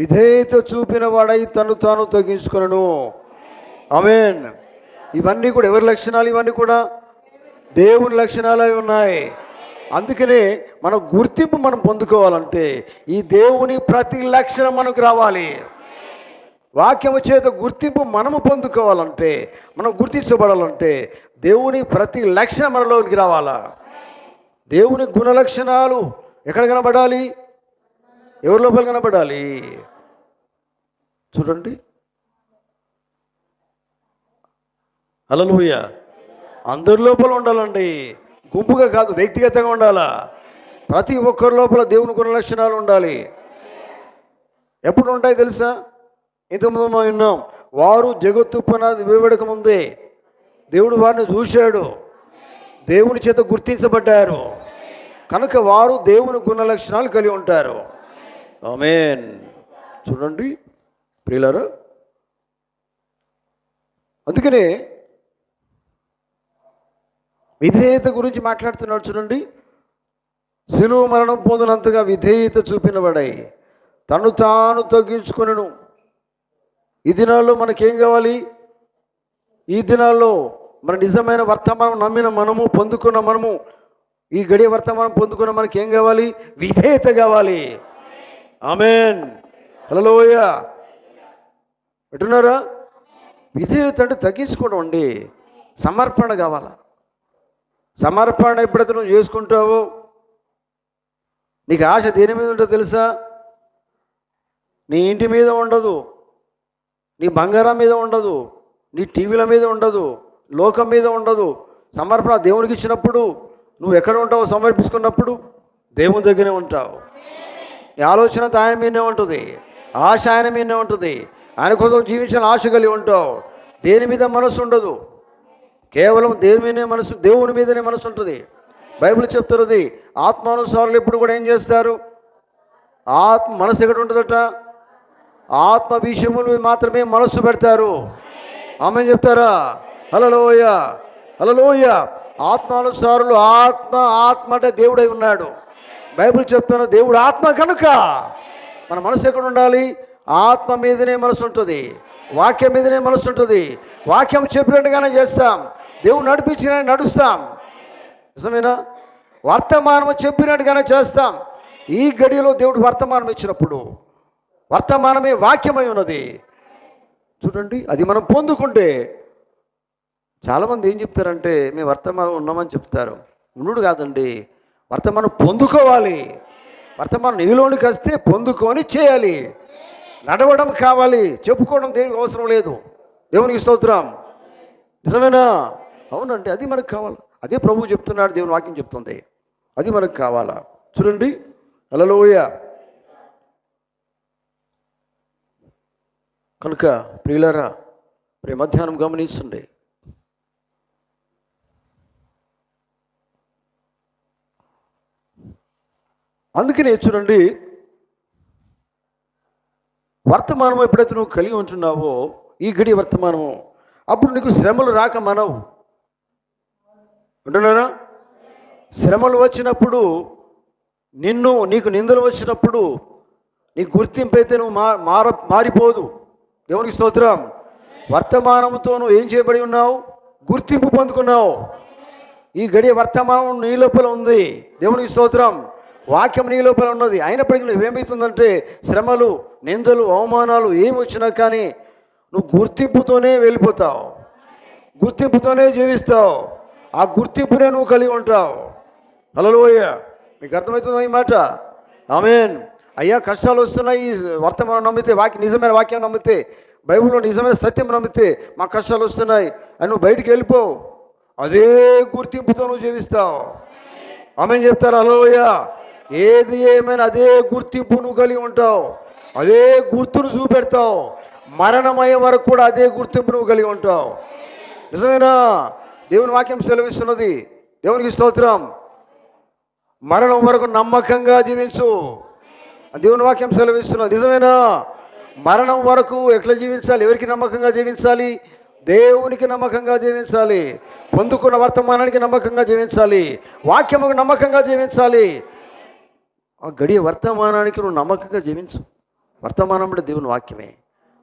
విధేయత చూపిన వాడై తను తాను తగ్గించుకొనెను. ఆమేన్. ఇవన్నీ కూడా ఎవరి లక్షణాలు? ఇవన్నీ కూడా దేవుని లక్షణాలై ఉన్నాయి. అందుకనే మన గుర్తింపు మనం పొందుకోవాలంటే ఈ దేవుని ప్రతి లక్షణం మనకు రావాలి. వాక్యము చేత గుర్తింపు మనము పొందుకోవాలంటే, మనం గుర్తించబడాలంటే దేవుని ప్రతి లక్షణం మనలోనికి రావాలా. దేవుని గుణ లక్షణాలు ఎక్కడ కనబడాలి? ఎవరి లోపల కనబడాలి? చూడండి, హల్లెలూయా. అందరి లోపల ఉండాలండి, గుంపుగా కాదు, వ్యక్తిగతంగా ఉండాలా. ప్రతి ఒక్కరి లోపల దేవుని గుణ లక్షణాలు ఉండాలి. ఎప్పుడు ఉంటాయి తెలుసా? ఇంతకుముందు మనం విన్నాం, వారు జగత్తు పునాది వేయబడక ముందే దేవుడు వారిని చూశాడు, దేవుని చేత గుర్తించబడ్డారు. కనుక వారు దేవుని గుణ లక్షణాలు కలిగి ఉంటారు. ఆమేన్. చూడండి ప్రియులారా, అందుకనే విధేయత గురించి మాట్లాడుతున్నాడు. చూడండి, శిలువ మరణం పొందినంతగా విధేయత చూపినవాడై తను తాను తగ్గించుకొనెను. ఈ దినాల్లో మనకేం కావాలి? ఈ దినాల్లో మన నిజమైన వర్తమానం నమ్మిన మనము, పొందుకున్న మనము, ఈ గడియ వర్తమానం పొందుకున్న మనకి ఏం కావాలి? విధేయత కావాలి. ఆమేన్. హల్లెలూయా. వింటున్నారా? విధేయత అంటే తగ్గించుకోవడం అండి. సమర్పణ కావాలా. సమర్పణ ఎప్పుడైతే నువ్వు చేసుకుంటావో నీకు ఆశ దేని మీద ఉంటుందో తెలుసా? నీ ఇంటి మీద ఉండదు, నీ బంగారం మీద ఉండదు, నీ టీవీల మీద ఉండదు, లోకం మీద ఉండదు. సమర్పణ దేవునికి ఇచ్చినప్పుడు నువ్వు ఎక్కడ ఉంటావో సమర్పించుకున్నప్పుడు దేవుని దగ్గరే ఉంటావు. నీ ఆలోచన ఆయన మీదనే ఉంటుంది, ఆశ ఆయన మీదనే ఉంటుంది. ఆయన కోసం జీవించాలని ఆశ కలిగి ఉంటావు. దేని మీద మనసు ఉండదు, కేవలం దేవుని మీదనే మనసు ఉంటుంది. బైబిల్ చెప్తున్నది ఆత్మానుసారులు ఎప్పుడు కూడా ఏం చేస్తారు? మనసు ఎక్కడ ఉంటుందట? ఆత్మ విషయములు మాత్రమే మనస్సు పెడతారు. ఆమేన్ చెప్తారా? హల్లెలూయా, హల్లెలూయా. ఆత్మానుసారులు ఆత్మ అంటే దేవుడై ఉన్నాడు. బైబిల్ చెప్తున్న దేవుడు ఆత్మ కనుక మన మనసు ఎక్కడ ఉండాలి? ఆత్మ మీదనే మనసు ఉంటుంది, వాక్యం మీదనే మనసు ఉంటుంది. వాక్యం చెప్పినట్టుగానే చేస్తాం, దేవుడు నడిపించిన నడుస్తాం. నిజమేనా? వర్తమానం చెప్పినట్టుగానే చేస్తాం. ఈ గడియలో దేవుడు వర్తమానం ఇచ్చినప్పుడు వర్తమానమే వాక్యమై ఉన్నది. చూడండి, అది మనం పొందుకుంటే చాలామంది ఏం చెప్తారంటే మేము వర్తమానం ఉన్నామని చెప్తారు. ఉండు కాదండి, వర్తమానం పొందుకోవాలి. వర్తమానం నీలోనికి వస్తే పొందుకొని చేయాలి. నడవడం కావాలి, చెప్పుకోవడం దేనికి అవసరం లేదు. దేవునికి స్తోత్రం. నిజమేనా? అవునండి, అది మనకు కావాలి. అదే ప్రభువు చెప్తున్నాడు, దేవుని వాక్యం చెప్తుంది, అది మనకు కావాలా. చూడండి, హల్లెలూయా. కనుక ప్రియులారా, మధ్యాహ్నం గమనించండి. అందుకనే చూడండి, వర్తమానం ఎప్పుడైతే నువ్వు కలిగి ఉంటున్నావో, ఈ గడి వర్తమానము, అప్పుడు నీకు శ్రమలు రాక మనవు. ఉంటున్నారా? శ్రమలు వచ్చినప్పుడు నీకు నిందలు వచ్చినప్పుడు నీ గుర్తింపు అయితే నువ్వు మారిపోదు. దేవునికి స్తోత్రం. వర్తమానంతో నువ్వు ఏం చేయబడి ఉన్నావు? గుర్తింపు పొందుకున్నావు. ఈ గడియ వర్తమానం నీ లోపల ఉంది. దేవునికి స్తోత్రం. వాక్యం నీ లోపల ఉన్నది. అయినప్పటికీ నువ్వేమవుతుందంటే శ్రమలు, నిందలు, అవమానాలు ఏమి వచ్చినా కానీ నువ్వు గుర్తింపుతోనే వెళ్ళిపోతావు, గుర్తింపుతోనే జీవిస్తావు. ఆ గుర్తింపునే నువ్వు కలిగి ఉంటావు. హల్లెలూయా. మీకు అర్థమవుతుందా ఈ మాట? ఆమేన్. అయ్యా, కష్టాలు వస్తున్నాయి, వర్తమానం నమ్మితే, నిజమైన వాక్యం నమ్మితే, బైబిల్లో నిజమైన సత్యం నమ్మితే మా కష్టాలు వస్తున్నాయి అని నువ్వు బయటికి వెళ్ళిపో. అదే గుర్తింపుతో నువ్వు జీవిస్తావు. ఆమేన్ చెప్తారు. హల్లెలూయా. ఏది ఏమైనా అదే గుర్తింపు నువ్వు కలిగి ఉంటావు, అదే గుర్తును చూపెడతావు. మరణమయ్యే వరకు కూడా అదే గుర్తింపు నువ్వు కలిగి ఉంటావు. నిజమేనా? దేవుని వాక్యం సెలవిస్తున్నది. దేవునికి స్తోత్రం. మరణం వరకు నమ్మకంగా జీవించు. దేవుని వాక్యం సెలవిస్తున్నది. నిజమేనా? మరణం వరకు ఎట్లా జీవించాలి? ఎవరికి నమ్మకంగా జీవించాలి? దేవునికి నమ్మకంగా జీవించాలి. పొందుకున్న వర్తమానానికి నమ్మకంగా జీవించాలి. వాక్యముకు నమ్మకంగా జీవించాలి. ఆ గడియ వర్తమానానికి నువ్వు నమ్మకంగా జీవించు. వర్తమానం అంటే దేవుని వాక్యమే.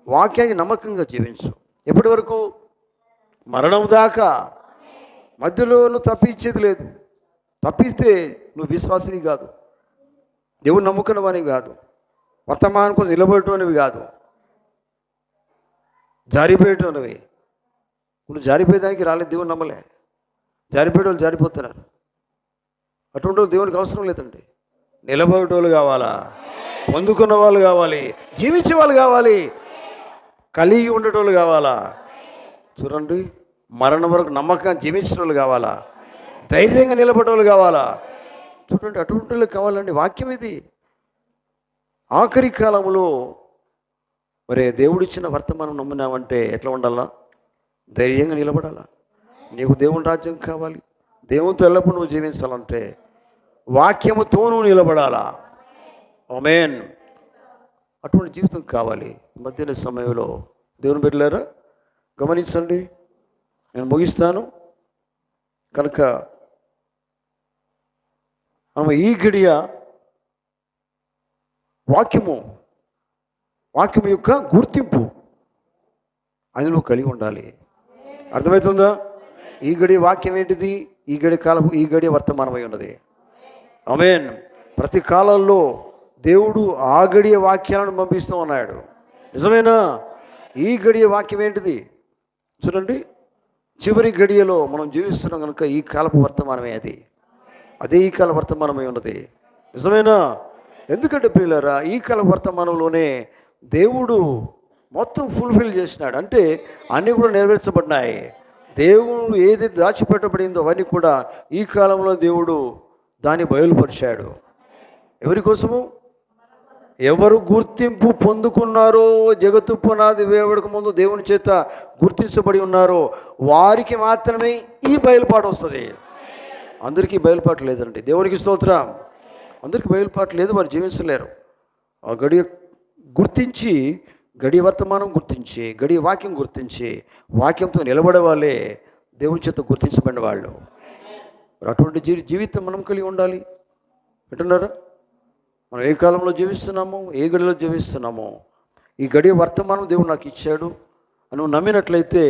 వాక్యానికి నమ్మకంగా జీవించు. ఎప్పటి వరకు? మరణం దాకా. మధ్యలో నువ్వు తప్పించేది లేదు. తప్పిస్తే నువ్వు విశ్వాసివి కాదు, దేవుని నమ్ముకున్నవానివి కాదు, వర్తమానం కోసం నిలబడేటోనివి కాదు, జారిపోయేటోనివి. నువ్వు జారిపోయేదానికి రాలేదు, దేవుని నమ్మలే. జారిపోయేటోళ్ళు జారిపోతున్నారు. అటువంటి వాళ్ళు దేవునికి అవసరం లేదండి. నిలబడేటోళ్ళు కావాలా, పొందుకున్న వాళ్ళు కావాలి, జీవించే వాళ్ళు కావాలి, కలిగి ఉండేటోళ్ళు కావాలా. చూడండి, మరణం వరకు నమ్మకంగా జీవించిన వాళ్ళు కావాలా, ధైర్యంగా నిలబడేవాళ్ళు కావాలా. చూడండి, అటువంటి వాళ్ళు కావాలండి. వాక్యం ఇది. ఆఖరి కాలంలో మరి దేవుడిచ్చిన వర్తమానం నమ్మినావంటే ఎట్లా ఉండాలా? ధైర్యంగా నిలబడాలా. నీకు దేవుని రాజ్యం కావాలి, దేవునితో ఎల్లప్పుడూ నువ్వు జీవించాలంటే వాక్యముతో నువ్వు నిలబడాలా. ఆమేన్. అటువంటి జీవితం కావాలి. మధ్యాహ్న సమయంలో దేవుని బిడ్డలారా గమనించండి, నేను ముగిస్తాను. కనుక మనం ఈ గడియ వాక్యము యొక్క గుర్తింపు అది నువ్వు కలిగి ఉండాలి. అర్థమవుతుందా? ఈ గడి వాక్యం ఏంటిది? ఈ గడి కాలపు, ఈ గడి వర్తమానమై ఉన్నది. ఆమేన్. ప్రతి కాలంలో దేవుడు ఆ గడియ వాక్యాలను పంపిస్తూ ఉన్నాడు. నిజమేనా? ఈ గడియ వాక్యం ఏంటిది చూడండి. చివరి గడియలో మనం జీవిస్తున్నాం కనుక ఈ కాలపు వర్తమానమే అదే ఈ కాల వర్తమానమై ఉన్నది. నిజమేనా? ఎందుకంటే ప్రియులారా, ఈ కాల వర్తమానంలోనే దేవుడు మొత్తం ఫుల్ఫిల్ చేసినాడు. అంటే అన్నీ కూడా నెరవేర్చబడినాయి. దేవుడు ఏది దాచిపెట్టబడిందో అవన్నీ కూడా ఈ కాలంలో దేవుడు దాన్ని బయలుపరిచాడు. ఎవరి కోసము? ఎవరు గుర్తింపు పొందుకున్నారో, జగత్తు పునాది వేయబడక ముందు దేవుని చేత గుర్తించబడి ఉన్నారో వారికి మాత్రమే ఈ బయలుపాటు వస్తుంది. అందరికీ బయలుపాటు లేదండి. దేవునికి స్తోత్రం. అందరికీ బయలుపాటు లేదు, వారు జీవించలేరు. ఆ గడియ గుర్తించి, గడియ వర్తమానం గుర్తించి, గడియ వాక్యం గుర్తించి, వాక్యంతో నిలబడే వాళ్ళే దేవుని చేత గుర్తించబడిన వాళ్ళు. అటువంటి జీవితం మనం కలిగి ఉండాలి. వింటున్నారా? మనం ఏ కాలంలో జీవిస్తున్నామో, ఏ గడిలో జీవిస్తున్నామో, ఈ గడియ వర్తమానం దేవుడు నాకు ఇచ్చాడు అని నువ్వు నమ్మినట్లయితే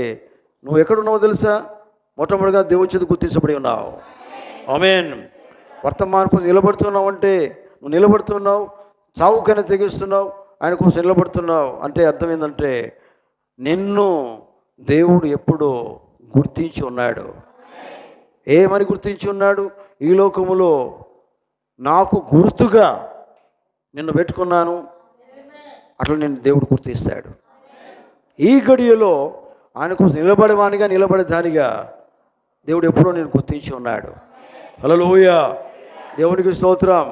నువ్వు ఎక్కడున్నావో తెలుసా? మొట్టమొదటిగా దేవుని చేత గుర్తించబడి ఉన్నావు. ఆమేన్. వర్తమానం కోసం నిలబడుతున్నావు అంటే నువ్వు నిలబడుతున్నావు, చావుకైనా తెగిస్తున్నావు, ఆయన కోసం నిలబడుతున్నావు అంటే అర్థం ఏంటంటే నిన్ను దేవుడు ఎప్పుడో గుర్తించి ఉన్నాడు. ఏమని గుర్తించి ఉన్నాడు? ఈ లోకములో నాకు గుర్తుగా నిన్ను పెట్టుకున్నాను, అట్లా నిన్ను దేవుడు గుర్తిస్తాడు. ఈ గడియలో ఆయన కోసం నిలబడేవానిగా, నిలబడేదానిగా దేవుడు ఎప్పుడో నేను గుర్తించి ఉన్నాడు. హల్లెలూయా, దేవునికి స్తోత్రం.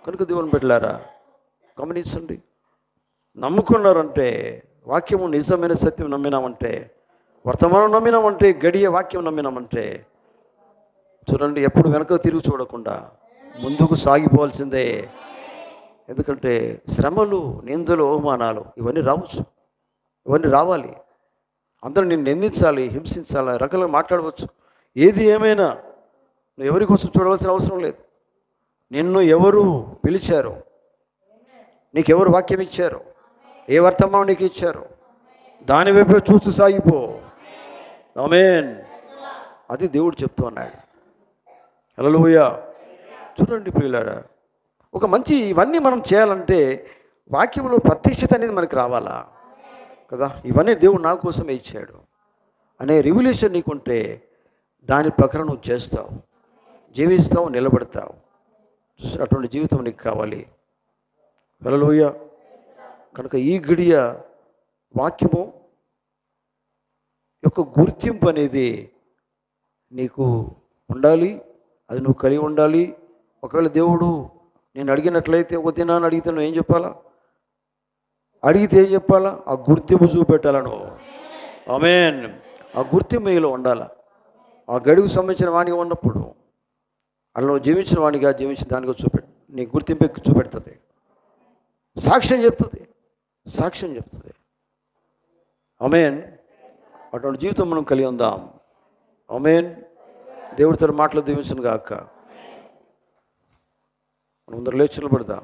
కనుక దేవుని బిడ్డలారా గమనించండి. నమ్ముకున్నారంటే, వాక్యము నిజమైన సత్యం నమ్మినామంటే, వర్తమానం నమ్మినామంటే, గడియ వాక్యం నమ్మినామంటే చూడండి, ఎప్పుడు వెనక తిరిగి చూడకుండా ముందుకు సాగిపోవాల్సిందే. ఎందుకంటే శ్రమలు, నిందలు, అవమానాలు ఇవన్నీ రావచ్చు, ఇవన్నీ రావాలి. అందరూ నిన్ను నిందించాలి, హింసించాలి, రకాలుగా మాట్లాడవచ్చు. ఏది ఏమైనా నువ్వు ఎవరి కోసం చూడవలసిన అవసరం లేదు. నిన్ను ఎవరు పిలిచారు, నీకెవరు వాక్యం ఇచ్చారు, ఏ వర్తమానం నీకు ఇచ్చారు, దాని వైపే చూస్తూ సాగిపో. ఆమేన్. అది దేవుడు చెప్తూ ఉన్నాడు. హల్లెలూయా. చూడండి ప్రియులారా, ఒక మంచి ఇవన్నీ మనం చేయాలంటే వాక్యంలో ప్రత్యక్షత అనేది మనకు రావాలా కదా. ఇవన్నీ దేవుడు నా కోసమే ఇచ్చాడు అనే రివిలేషన్ నీకుంటే దాని ప్రకారం నువ్వు చేస్తావు, జీవిస్తావు, నిలబడతావు. అటువంటి జీవితం నీకు కావాలి. హల్లెలూయా. కనుక ఈ గడియ వాక్యము యొక్క గుర్తింపు అనేది నీకు ఉండాలి, అది నువ్వు కలిగి ఉండాలి. ఒకవేళ దేవుడు నేను అడిగినట్లయితే, ఒక దినాన్ని అడిగితే నువ్వు ఏం చెప్పాలా? అడిగితే ఏం చెప్పాలా? ఆ గుర్తింపు చూపెట్టాలా నువ్వు. ఆమేన్. ఆ గుర్తింపు నీలో ఉండాలా. ఆ గడువుకు సంబంధించిన వాణిగా ఉన్నప్పుడు అలా నువ్వు జీవించిన వాణిగా, జీవించిన దానిగా నీ గుర్తింపు చూపెడుతుంది, సాక్ష్యం చెప్తుంది, సాక్ష్యం చెప్తుంది. ఆమేన్. అటువంటి జీవితం మనం కలిగి ఉందాం. ఆమేన్. దేవుడితో మాటలు దీవించును గాక. మనం అందరూ లేచి నిలబడదాం.